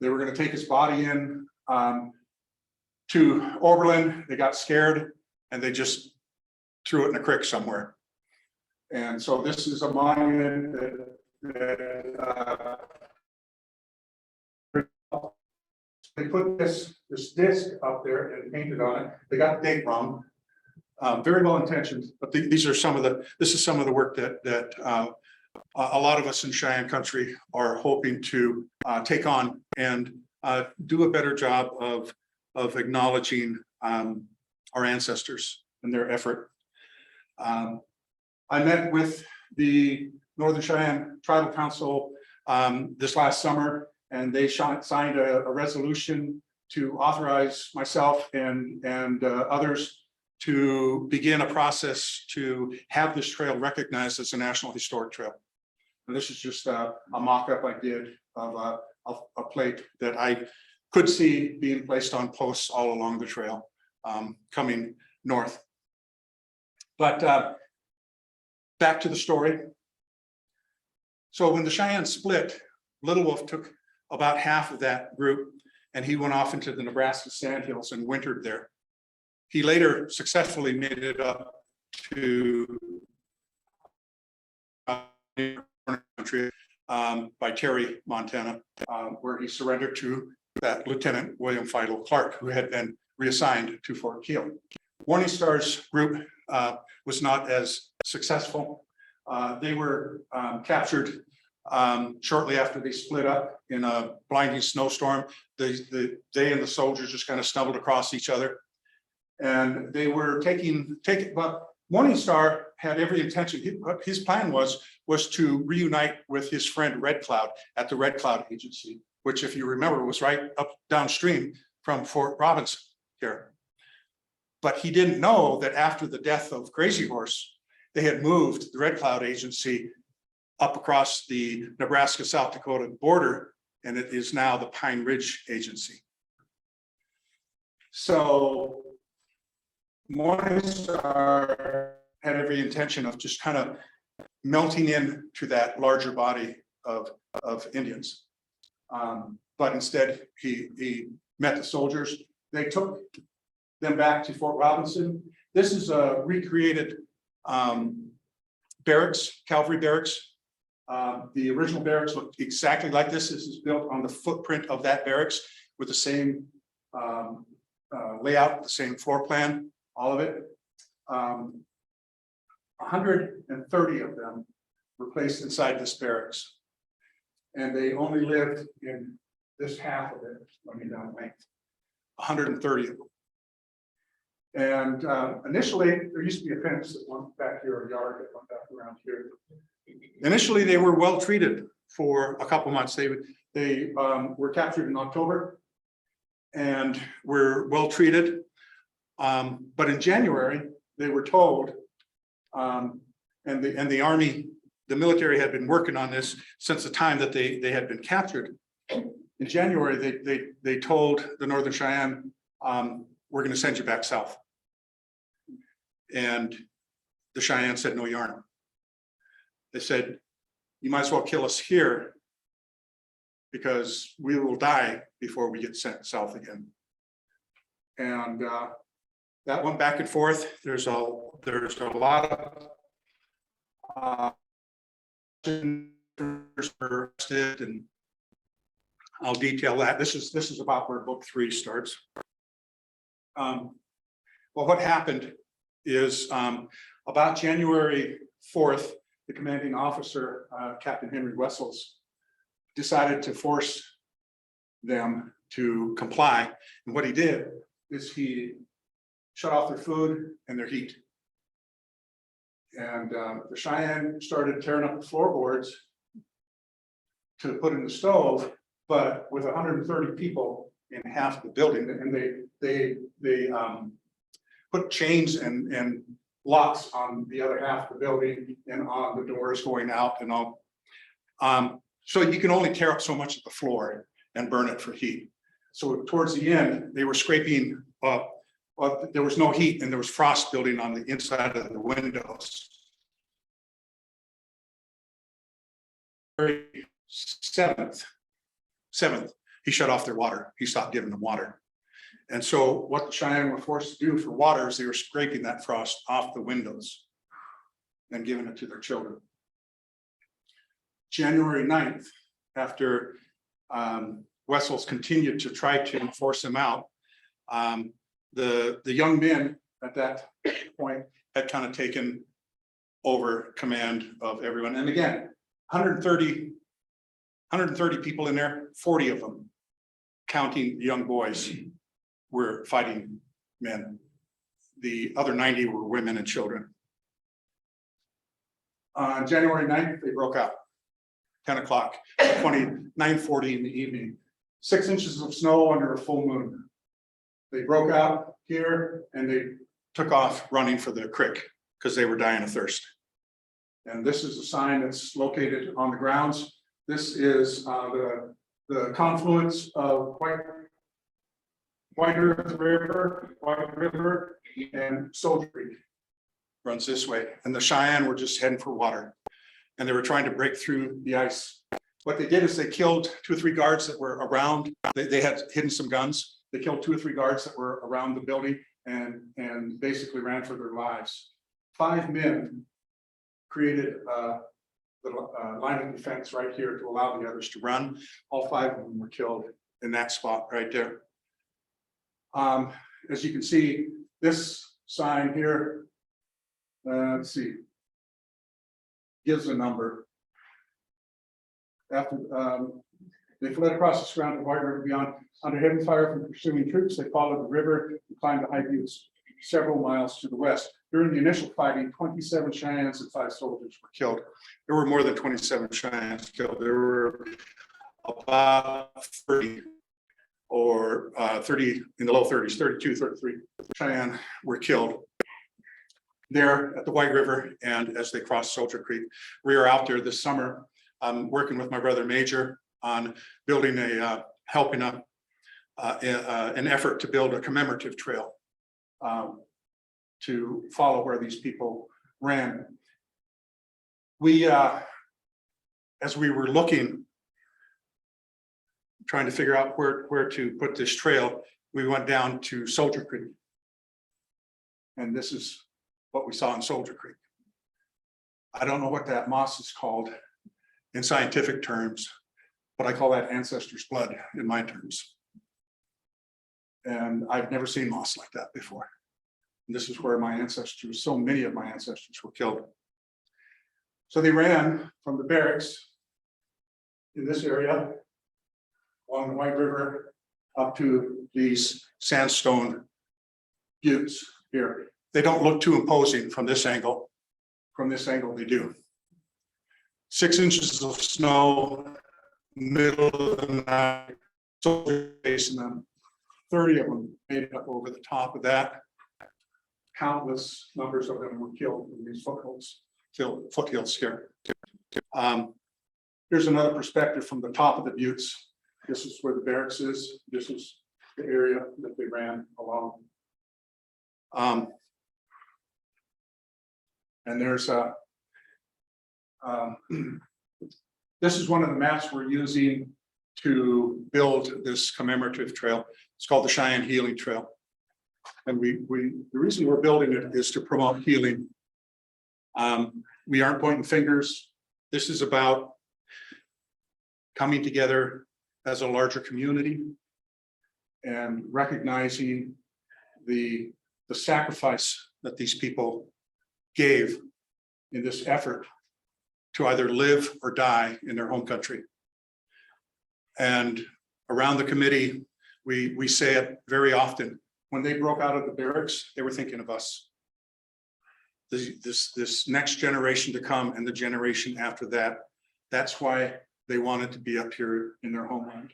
They were going to take his body in to Oberlin. They got scared and they just threw it in a creek somewhere. And so this is a monument that they put this disc up there and painted on it. They got the date wrong. Very well intentioned, but this is some of the work that a lot of us in Cheyenne country are hoping to take on and do a better job of acknowledging our ancestors and their effort. I met with the Northern Cheyenne Tribal Council this last summer, and they signed a resolution to authorize myself and others to begin a process to have this trail recognized as a National Historic Trail. And this is just a mock-up I did of a plate that I could see being placed on posts all along the trail coming north. But back to the story. So when the Cheyenne split, Little Wolf took about half of that group, and he went off into the Nebraska Sandhills and wintered there. He later successfully made it up to country by Terry, Montana, where he surrendered to that Lieutenant William Fido Clark, who had been reassigned to Fort Keel. Warning Star's group was not as successful. They were captured shortly after they split up in a blinding snowstorm. They and the soldiers just kind of stumbled across each other, and they were taking. But Morning Star had every intention. His plan was to reunite with his friend Red Cloud at the Red Cloud Agency, which, if you remember, was right up downstream from Fort Robinson here. But he didn't know that after the death of Crazy Horse, they had moved the Red Cloud Agency up across the Nebraska-South Dakota border, and it is now the Pine Ridge Agency. So Morningstar had every intention of just kind of melting into that larger body of Indians. But instead, he met the soldiers. They took them back to Fort Robinson. This is a recreated barracks, cavalry barracks. The original barracks looked exactly like this. This is built on the footprint of that barracks with the same layout, the same floor plan, all of it. 130 of them were placed inside this barracks. And they only lived in this half of it, running down length. 130 of them. And initially, there used to be a fence that went back here, a yard that went back around here. Initially, they were well treated for a couple months. They were captured in October and were well treated. But in January, they were told, and the Army, the military had been working on this since the time that they had been captured. In January, they told the Northern Cheyenne, we're going to send you back south. And the Cheyenne said, no yarn. They said, you might as well kill us here because we will die before we get sent south again. And that went back and forth. There's a lot of arrested, and I'll detail that. This is about where book 3 starts. Well, what happened is about January 4th, the commanding officer, Captain Henry Wessels, decided to force them to comply. And what he did is he shut off their food and their heat. And the Cheyenne started tearing up the floorboards to put in the stove, but with 130 people in half the building, and they put chains and locks on the other half of the building and on the doors going out and all. So you can only tear up so much of the floor and burn it for heat. So towards the end, they were scraping up. Well, there was no heat and there was frost building on the inside of the windows. Seventh, he shut off their water. He stopped giving them water. And so what the Cheyenne were forced to do for water is they were scraping that frost off the windows and giving it to their children. January 9th, after Wessels continued to try to force them out, the young men at that point had kind of taken over command of everyone. And again, 130 people in there, 40 of them, counting young boys, were fighting men. The other 90 were women and children. On January 9th, they broke out, 10 o'clock, 9:40 in the evening, 6 inches of snow under a full moon. They broke out here and they took off running for the creek because they were dying of thirst. And this is a sign that's located on the grounds. This is the confluence of White River and Soldier Creek runs this way. And the Cheyenne were just heading for water. And they were trying to break through the ice. What they did is they killed 2 or 3 guards that were around. They had hidden some guns. They killed 2 or 3 guards that were around the building and basically ran for their lives. 5 men created the line of defense right here to allow the others to run. All 5 of them were killed in that spot right there. As you can see, this sign here, let's see, gives a number. After they fled across the surrounding White River beyond, under heavy fire from pursuing troops, they followed the river and climbed the high buttes several miles to the west. During the initial fighting, 27 Cheyennes and 5 soldiers were killed. There were more than 27 Cheyennes killed. There were about 30 or 30 in the low 30s, 32, 33 Cheyenne were killed. there at the White River and as they cross Soldier Creek. We are out there this summer, working with my brother Major on building helping up an effort to build a commemorative trail to follow where these people ran. We, as we were looking, trying to figure out where to put this trail, we went down to Soldier Creek. And this is what we saw in Soldier Creek. I don't know what that moss is called in scientific terms, but I call that ancestors' blood in my terms. And I've never seen moss like that before. And this is where my ancestors, so many of my ancestors were killed. So they ran from the barracks in this area along the White River up to these sandstone buttes here. They don't look too imposing from this angle. From this angle, they do. 6 inches of snow, middle of the night, soldiers facing them. 30 of them made it up over the top of that. Countless numbers of them were killed in these foothills here. Here's another perspective from the top of the buttes. This is where the barracks is. This is the area that they ran along. And there's a, this is one of the maps we're using to build this commemorative trail. It's called the Cheyenne Healing Trail. And the reason we're building it is to promote healing. We aren't pointing fingers. This is about coming together as a larger community and recognizing the sacrifice that these people gave in this effort to either live or die in their home country. And around the committee, we say it very often. When they broke out of the barracks, they were thinking of us. This next generation to come and the generation after that, that's why they wanted to be up here in their homeland.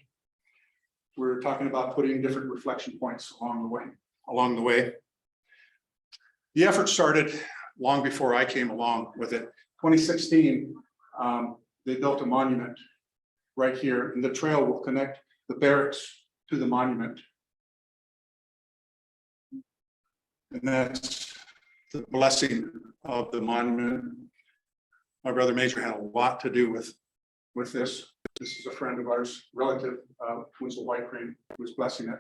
We're talking about putting different reflection points along the way. The effort started long before I came along with it. 2016, they built a monument right here, and the trail will connect the barracks to the monument. And that's the blessing of the monument. My brother Major had a lot to do with this. This is a friend of ours, relative, who was a white crane, who was blessing it.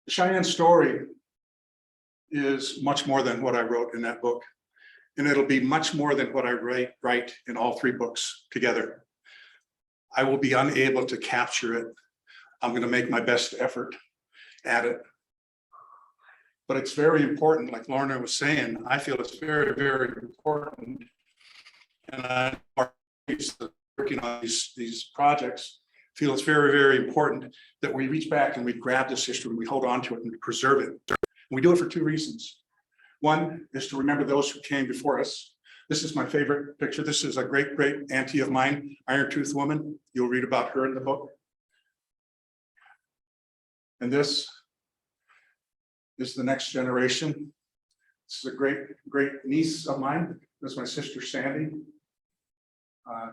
The Cheyenne story is much more than what I wrote in that book. And it'll be much more than what I write in all 3 books together. I will be unable to capture it. I'm going to make my best effort at it. But it's very important, like Lorna was saying, I feel it's very, very important. And I'm working on these projects, feel it's very, very important that we reach back and we grab this history and we hold on to it and we preserve it. And we do it for 2 reasons. One is to remember those who came before us. This is my favorite picture. This is a great auntie of mine, Iron Tooth Woman. You'll read about her in the book. And this is the next generation. This is a great niece of mine. This is my sister Sandy,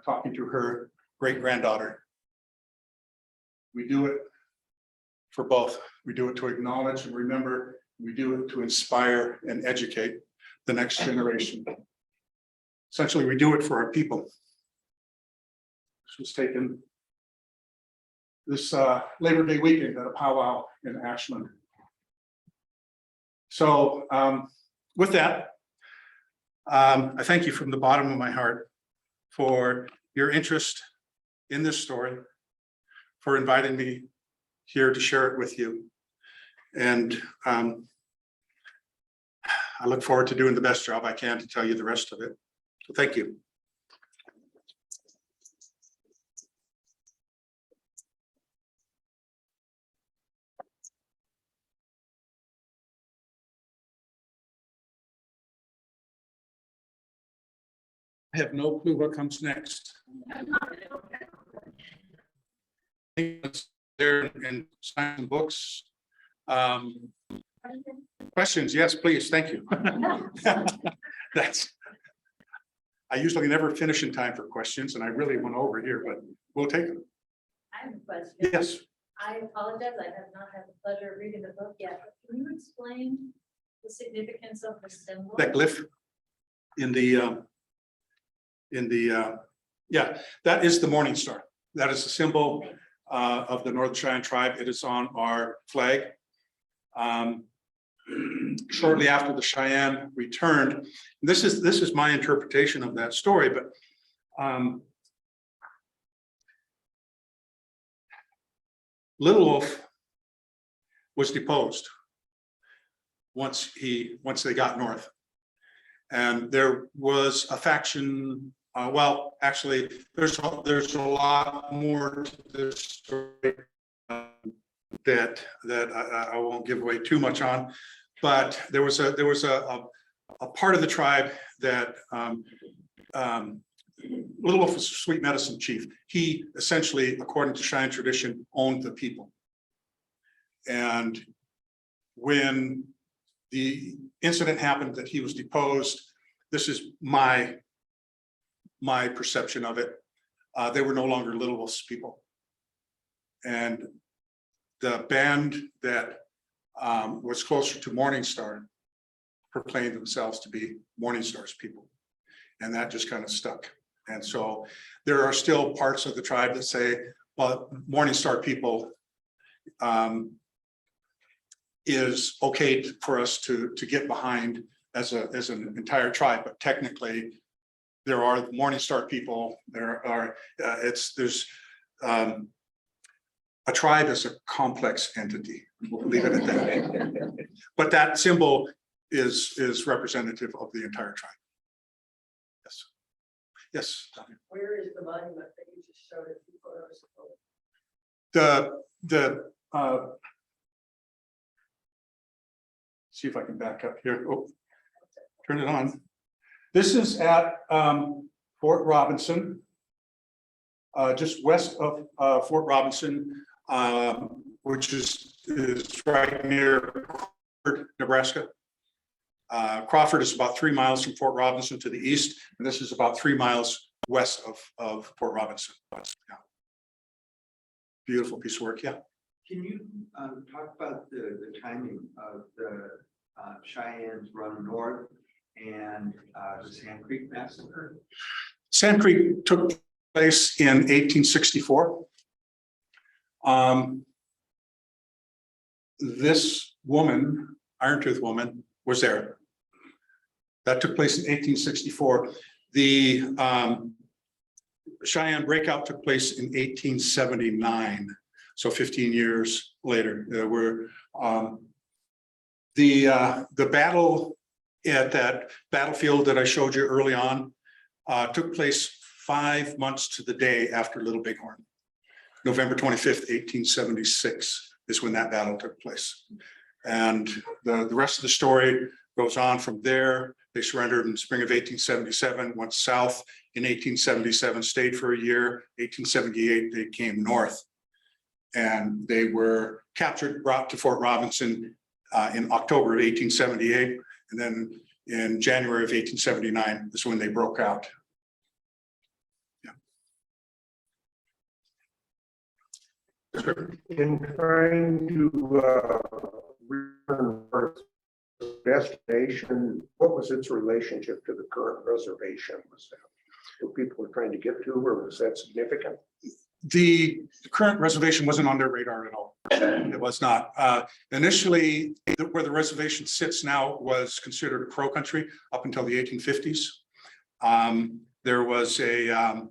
talking to her great-granddaughter. We do it for both. We do it to acknowledge and remember. We do it to inspire and educate the next generation. Essentially, we do it for our people. This was taken this Labor Day weekend at a powwow in Ashland. So with that, I thank you from the bottom of my heart for your interest in this story, for inviting me here to share it with you. And I look forward to doing the best job I can to tell you the rest of it. So thank you. I have no clue what comes next. There and sign some books. Questions? Yes, please. Thank you. That's. I usually never finish in time for questions, and I really went over here, but we'll take them. I have a question. Yes. I apologize, I have not had the pleasure of reading the book yet, but can you explain the significance of the symbol? That glyph in the, yeah, that is the Morning Star. That is the symbol of the Northern Cheyenne tribe. It is on our flag. Shortly after the Cheyenne returned, this is my interpretation of that story, but Little Wolf was deposed once they got north, and there was a faction. Well, actually, there's a lot more to this story that I won't give away too much on, but there was a part of the tribe that Little Wolf was a sweet medicine chief. He essentially, according to Cheyenne tradition, owned the people. And when the incident happened that he was deposed, this is my perception of it. They were no longer Little Wolf's people. And the band that was closer to Morning Star proclaimed themselves to be Morning Star's people. And that just kind of stuck. And so there are still parts of the tribe that say, well, Morning Star people is okay for us to get behind as an entire tribe, but technically there are Morning Star people. There are a tribe is a complex entity. We'll leave it at that. But that symbol is representative of the entire tribe. Yes. Yes. Where is the monument that you just showed us? See if I can back up here. Oh, turn it on. This is at Fort Robinson, just west of Fort Robinson, which is right near Crawford, Nebraska. Crawford is about 3 miles from Fort Robinson to the east, and this is about 3 miles west of Fort Robinson. Yeah. Beautiful piece of work, yeah. Can you talk about the timing of the Cheyenne's run north and the Sand Creek massacre? Sand Creek took place in 1864. This woman, Iron Tooth woman, was there. That took place in 1864. The Cheyenne breakout took place in 1879. So 15 years later, there were the battle at that battlefield that I showed you early on took place 5 months to the day after Little Bighorn. November 25th, 1876 is when that battle took place. And the rest of the story goes on from there. They surrendered in spring of 1877, went south in 1877, stayed for a year. 1878, they came north. And they were captured, brought to Fort Robinson in October of 1878. And then in January of 1879 is when they broke out. In trying to return to destination, what was its relationship to the current reservation? Was that what people were trying to get to, or was that significant? The current reservation wasn't on their radar at all. It was not. Initially, where the reservation sits now was considered a Crow country up until the 1850s. There was a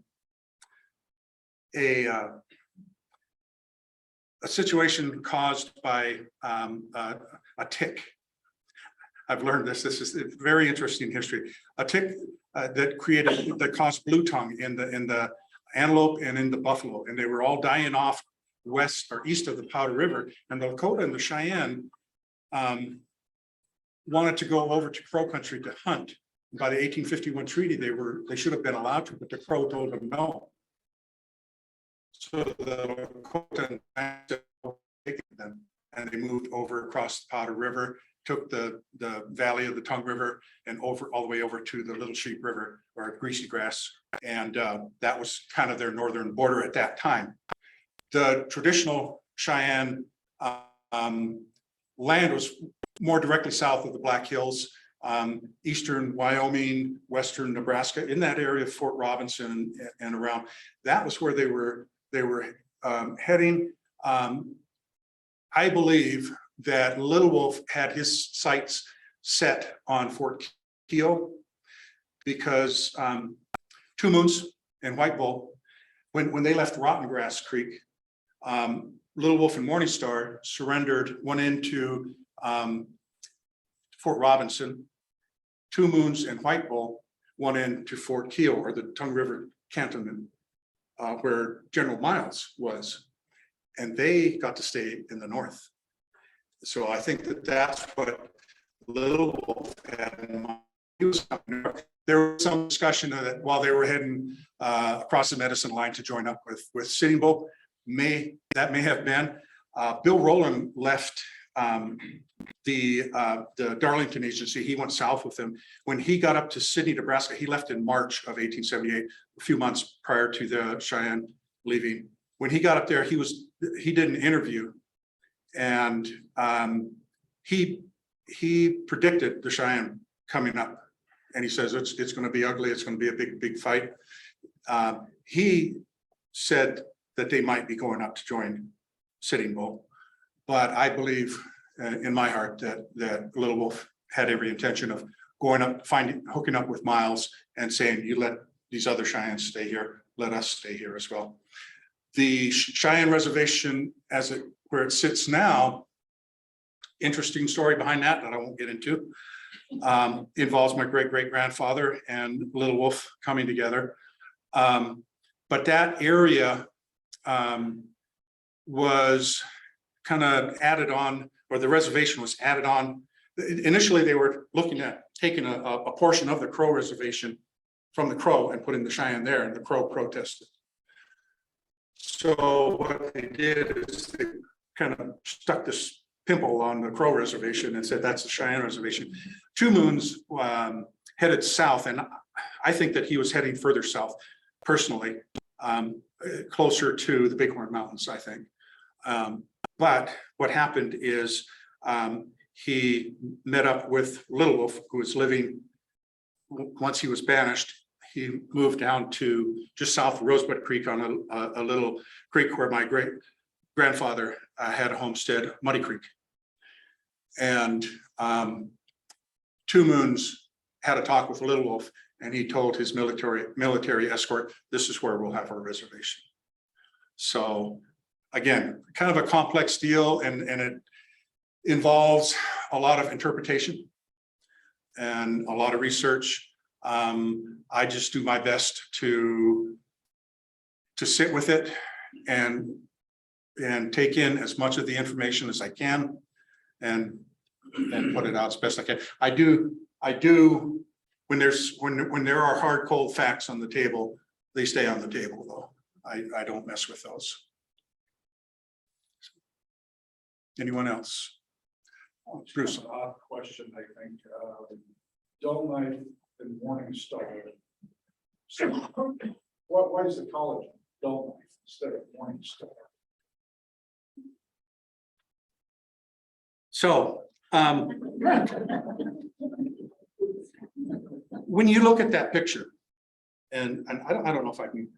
situation caused by a tick. I've learned this. This is very interesting history. A tick that caused blue tongue in the antelope and in the buffalo, and they were all dying off west or east of the Powder River. And the Lakota and the Cheyenne wanted to go over to Crow country to hunt. By the 1851 treaty, they should have been allowed to, but the Crow told them no. So the Lakota and them. and they moved over across the Powder River, took the valley of the Tongue River and over all the way over to the Little Sheep River or Greasy Grass. And that was kind of their northern border at that time. The traditional Cheyenne land was more directly south of the Black Hills, eastern Wyoming, western Nebraska, in that area of Fort Robinson and around. That was where they were heading. I believe that Little Wolf had his sights set on Fort Keogh because Two Moons and White Bull, when they left Rotten Grass Creek, Little Wolf and Morning Star surrendered, went into Fort Robinson. Two Moons and White Bull went into Fort Keogh, or the Tongue River Cantonment, where General Miles was, and they got to stay in the north. So I think that that's what Little Wolf had in mind. He was coming north. There was some discussion that while they were heading across the Medicine Line to join up with Sitting Bull, that may have been. Bill Rowland left the Darlington Agency. He went south with them. When he got up to Sidney, Nebraska, he left in March of 1878, a few months prior to the Cheyenne leaving. When he got up there, he did an interview, and he predicted the Cheyenne coming up, and he says it's going to be ugly. It's going to be a big fight. He said that they might be going up to join Sitting Bull, but I believe in my heart that Little Wolf had every intention of going up, hooking up with Miles and saying, "You let these other Cheyennes stay here, let us stay here as well." The Cheyenne Reservation, where it sits now, interesting story behind that I won't get into. Involves my great-great-grandfather and Little Wolf coming together. But that area was kind of added on, or the reservation was added on. Initially, they were looking at taking a portion of the Crow Reservation from the Crow and putting the Cheyenne there, and the Crow protested. So what they did is they kind of stuck this pimple on the Crow Reservation and said, that's the Cheyenne Reservation. Two Moons headed south, and I think that he was heading further south personally, closer to the Bighorn Mountains, I think. But what happened is he met up with Little Wolf, who was living, once he was banished, he moved down to just south of Rosebud Creek on a little creek where my great-grandfather had a homestead, Muddy Creek. And Two Moons had a talk with Little Wolf, and he told his military escort, this is where we'll have our reservation. So again, kind of a complex deal, and it involves a lot of interpretation and a lot of research. I just do my best to sit with it and take in as much of the information as I can and put it out as best I can. I do when there are hard, cold facts on the table, they stay on the table though. I don't mess with those. Anyone else? Bruce. An odd question, I think. Dolomite and Morning Star. So why is the college Dolomite instead of Morning Star? So when you look at that picture, and I don't know if I can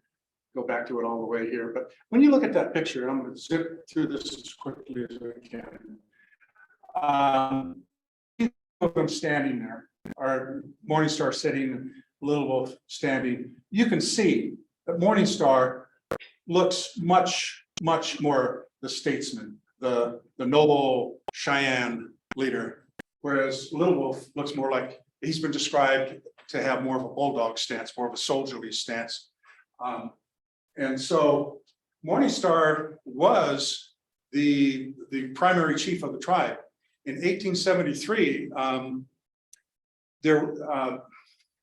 go back to it all the way here, but when you look at that picture, and I'm going to zip through this as quickly as I can. I'm standing there, our Morning Star sitting, Little Wolf standing. You can see that Morning Star looks much more the statesman, the noble Cheyenne leader, whereas Little Wolf looks more like he's been described to have more of a bulldog stance, more of a soldierly stance. And so Morning Star was the primary chief of the tribe. In 1873,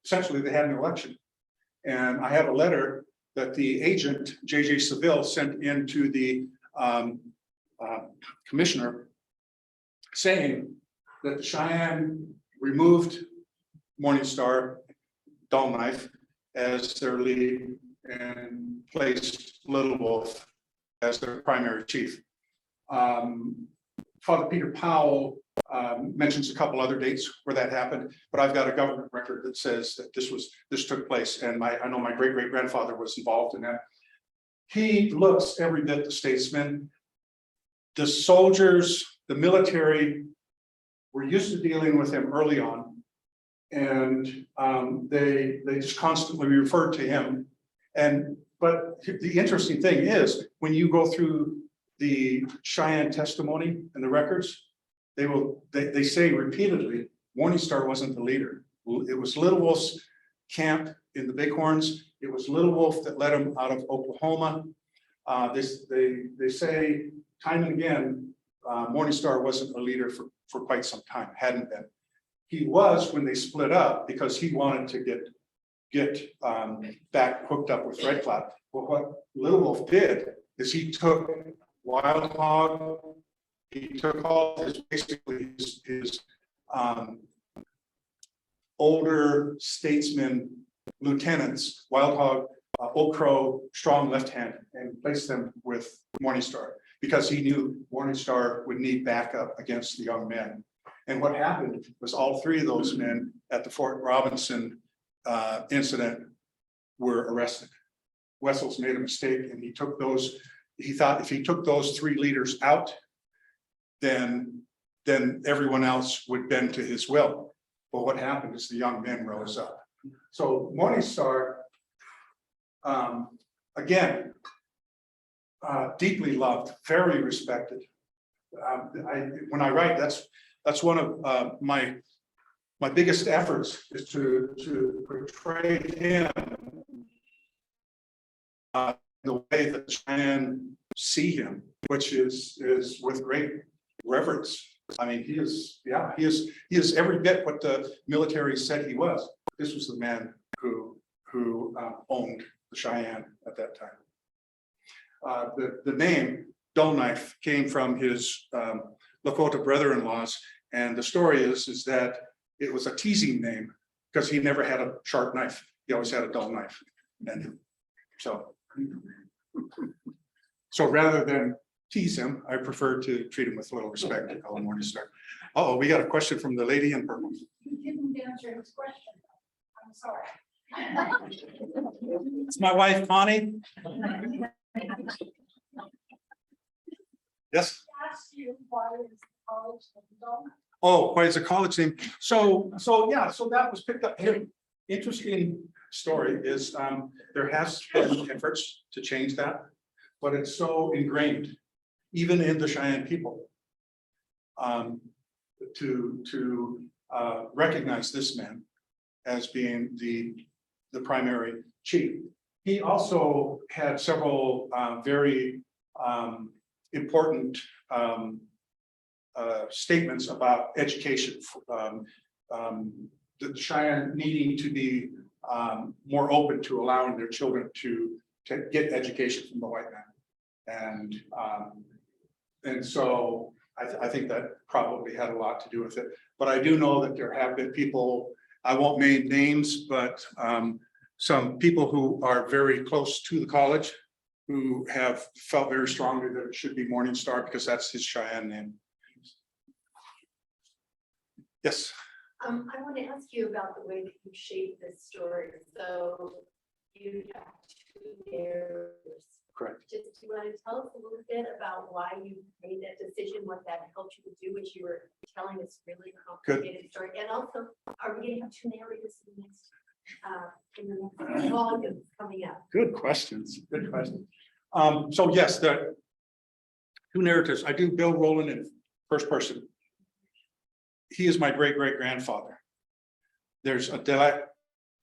essentially they had an election. And I have a letter that the agent, J.J. Seville, sent into the commissioner saying that the Cheyenne removed Morningstar Dull Knife as their lead and placed Little Wolf as their primary chief. Father Peter Powell mentions a couple other dates where that happened, but I've got a government record that says that this took place, and I know my great-great-grandfather was involved in that. He looks every bit the statesman. The soldiers, the military were used to dealing with him early on, and they just constantly referred to him. But the interesting thing is, when you go through the Cheyenne testimony and the records, they say repeatedly, Morningstar wasn't the leader. It was Little Wolf's camp in the Bighorns. It was Little Wolf that led him out of Oklahoma. They say time and again, Morningstar wasn't a leader for quite some time, hadn't been. He was when they split up because he wanted to get back hooked up with Red Cloud. Well, what Little Wolf did is he took Wild Hog, he took all his older statesmen, lieutenants, Wild Hog, Old Crow, Strong Left Hand, and placed them with Morningstar because he knew Morningstar would need backup against the young men. And what happened was all three of those men at the Fort Robinson incident were arrested. Wessels made a mistake, and he thought if he took those three leaders out, then everyone else would bend to his will. But what happened is the young men rose up. So Morningstar, again, deeply loved, very respected. When I write, that's one of my biggest efforts is to portray him the way that Cheyenne see him, which is with great reverence. I mean, he is every bit what the military said he was. This was the man who owned the Cheyenne at that time. The name Dull Knife came from his Lakota brother-in-laws, and the story is that it was a teasing name because he never had a sharp knife. He always had a dull knife. And so rather than tease him, I prefer to treat him with a little respect and call him Morningstar. Oh, we got a question from the lady in purple. You didn't answer his question. I'm sorry. It's my wife, Connie. Yes. Ask you why is college adult? Oh, why is a college name? So that was picked up here. Interesting story is there has been efforts to change that, but it's so ingrained, even in the Cheyenne people, to recognize this man as being the primary chief. He also had several very important statements about education, the Cheyenne needing to be more open to allowing their children to get education from the white man. And so I think that probably had a lot to do with it. But I do know that there have been people, I won't name names, but some people who are very close to the college who have felt very strongly that it should be Morningstar because that's his Cheyenne name. Yes. I want to ask you about the way that you shape this story. So you have two narrators. Correct. Just, you want to tell us a little bit about why you made that decision, what that helped you to do, as you were telling this really complicated story? And also, are we going to have two narrators in the next volume coming up? Good questions. Good questions. So yes, the two narratives. I do Bill Rowland in first person. He is my great-great-grandfather. There's a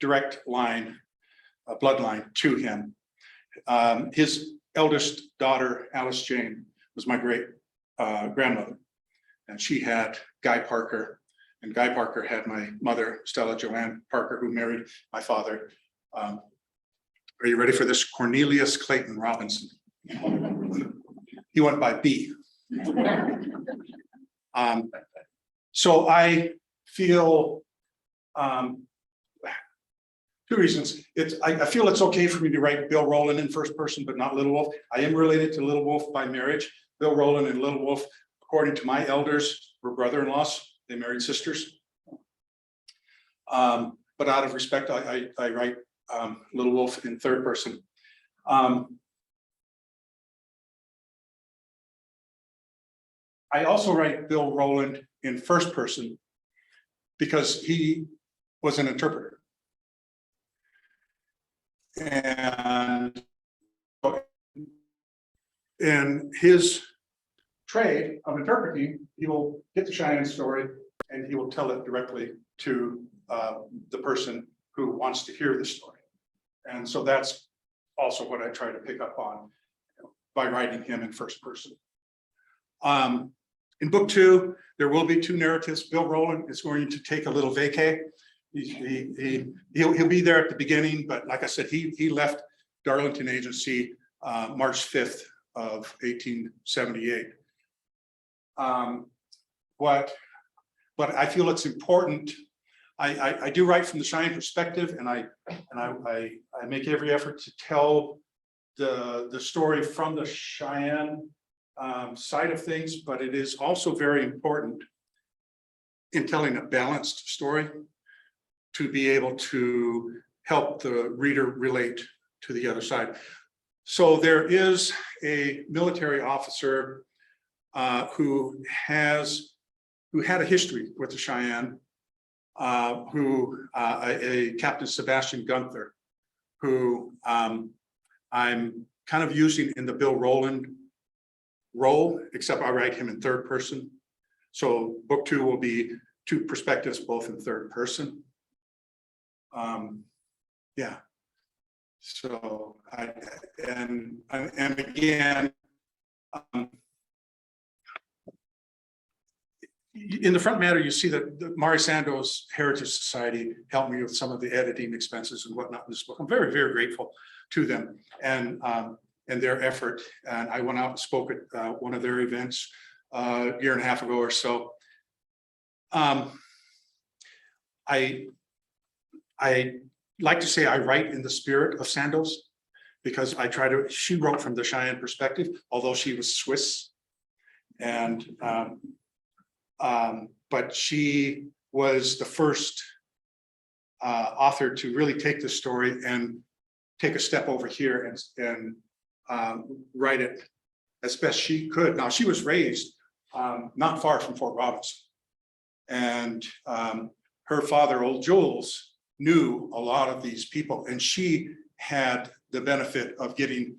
direct line, a bloodline to him. His eldest daughter, Alice Jane, was my great grandmother. And she had Guy Parker, and Guy Parker had my mother, Stella Joanne Parker, who married my father. Are you ready for this? Cornelius Clayton Robinson. He went by B. So I feel two reasons. I feel it's okay for me to write Bill Rowland in first person, but not Little Wolf. I am related to Little Wolf by marriage. Bill Rowland and Little Wolf, according to my elders, were brother-in-laws. They married sisters. But out of respect, I write Little Wolf in third person. I also write Bill Rowland in first person because he was an interpreter. And in his trade of interpreting, he will get the Cheyenne story and he will tell it directly to the person who wants to hear the story. And so that's also what I try to pick up on by writing him in first person. In book 2, there will be 2 narratives. Bill Rowland is going to take a little vacay. He'll be there at the beginning, but like I said, he left Darlington Agency March 5th of 1878. But I feel it's important. I do write from the Cheyenne perspective, and I make every effort to tell the story from the Cheyenne side of things, but it is also very important in telling a balanced story to be able to help the reader relate to the other side. So there is a military officer who had a history with the Cheyenne, a Captain Sebastian Gunther, who I'm kind of using in the Bill Rowland role, except I write him in third person. So book 2 will be 2 perspectives, both in third person. Yeah. So and again, in the front matter, you see that the Mari Sandoz Heritage Society helped me with some of the editing expenses and whatnot in this book. I'm very, very grateful to them and their effort. And I went out and spoke at one of their events a year and a half ago or so. I like to say I write in the spirit of Sandoz because she wrote from the Cheyenne perspective, although she was Swiss. And but she was the first author to really take the story and take a step over here and write it as best she could. Now, she was raised not far from Fort Robinson, and her father, Old Jules, knew a lot of these people, and she had the benefit of getting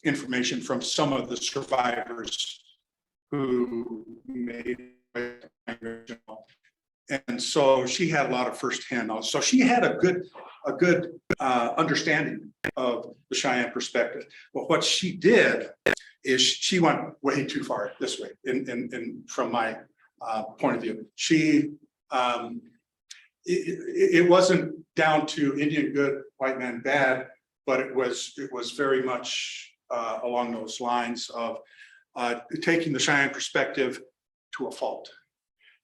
information from some of the survivors who made it. And so she had a lot of firsthand knowledge. So she had a good understanding of the Cheyenne perspective. But what she did is she went way too far this way. In from my point of view, it wasn't down to Indian good, white man bad, but it was very much along those lines of taking the Cheyenne perspective to a fault.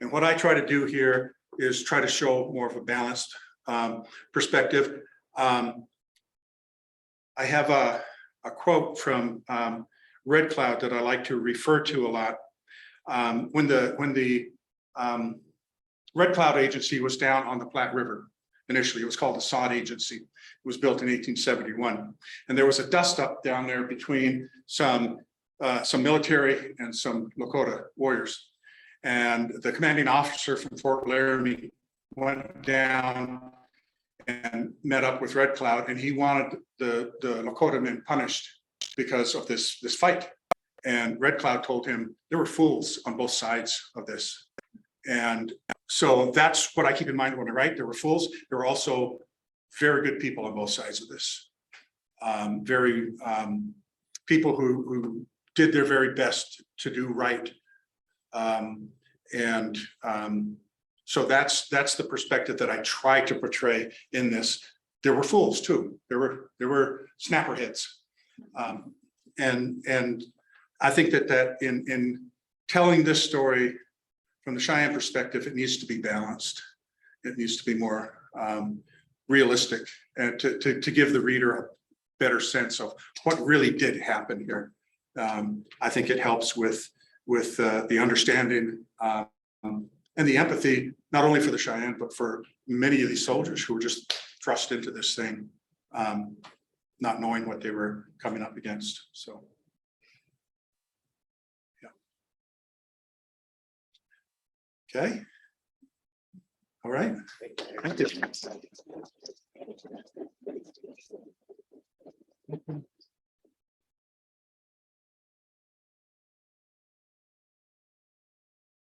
And what I try to do here is try to show more of a balanced perspective. I have a quote from Red Cloud that I like to refer to a lot. When the Red Cloud Agency was down on the Platte River, initially, it was called the Sod Agency. It was built in 1871. And there was a dust up down there between some military and some Lakota warriors. And the commanding officer from Fort Laramie went down and met up with Red Cloud, and he wanted the Lakota men punished because of this fight. And Red Cloud told him there were fools on both sides of this. And so that's what I keep in mind when I write. There were fools. There were also very good people on both sides of this. People who did their very best to do right. So that's the perspective that I try to portray in this. There were fools too. There were snapperheads. And I think that in telling this story from the Cheyenne perspective, it needs to be balanced. It needs to be more realistic and to give the reader a better sense of what really did happen here. I think it helps with the understanding and the empathy, not only for the Cheyenne, but for many of these soldiers who were just thrust into this thing, not knowing what they were coming up against. So. Okay. All right. Thank you.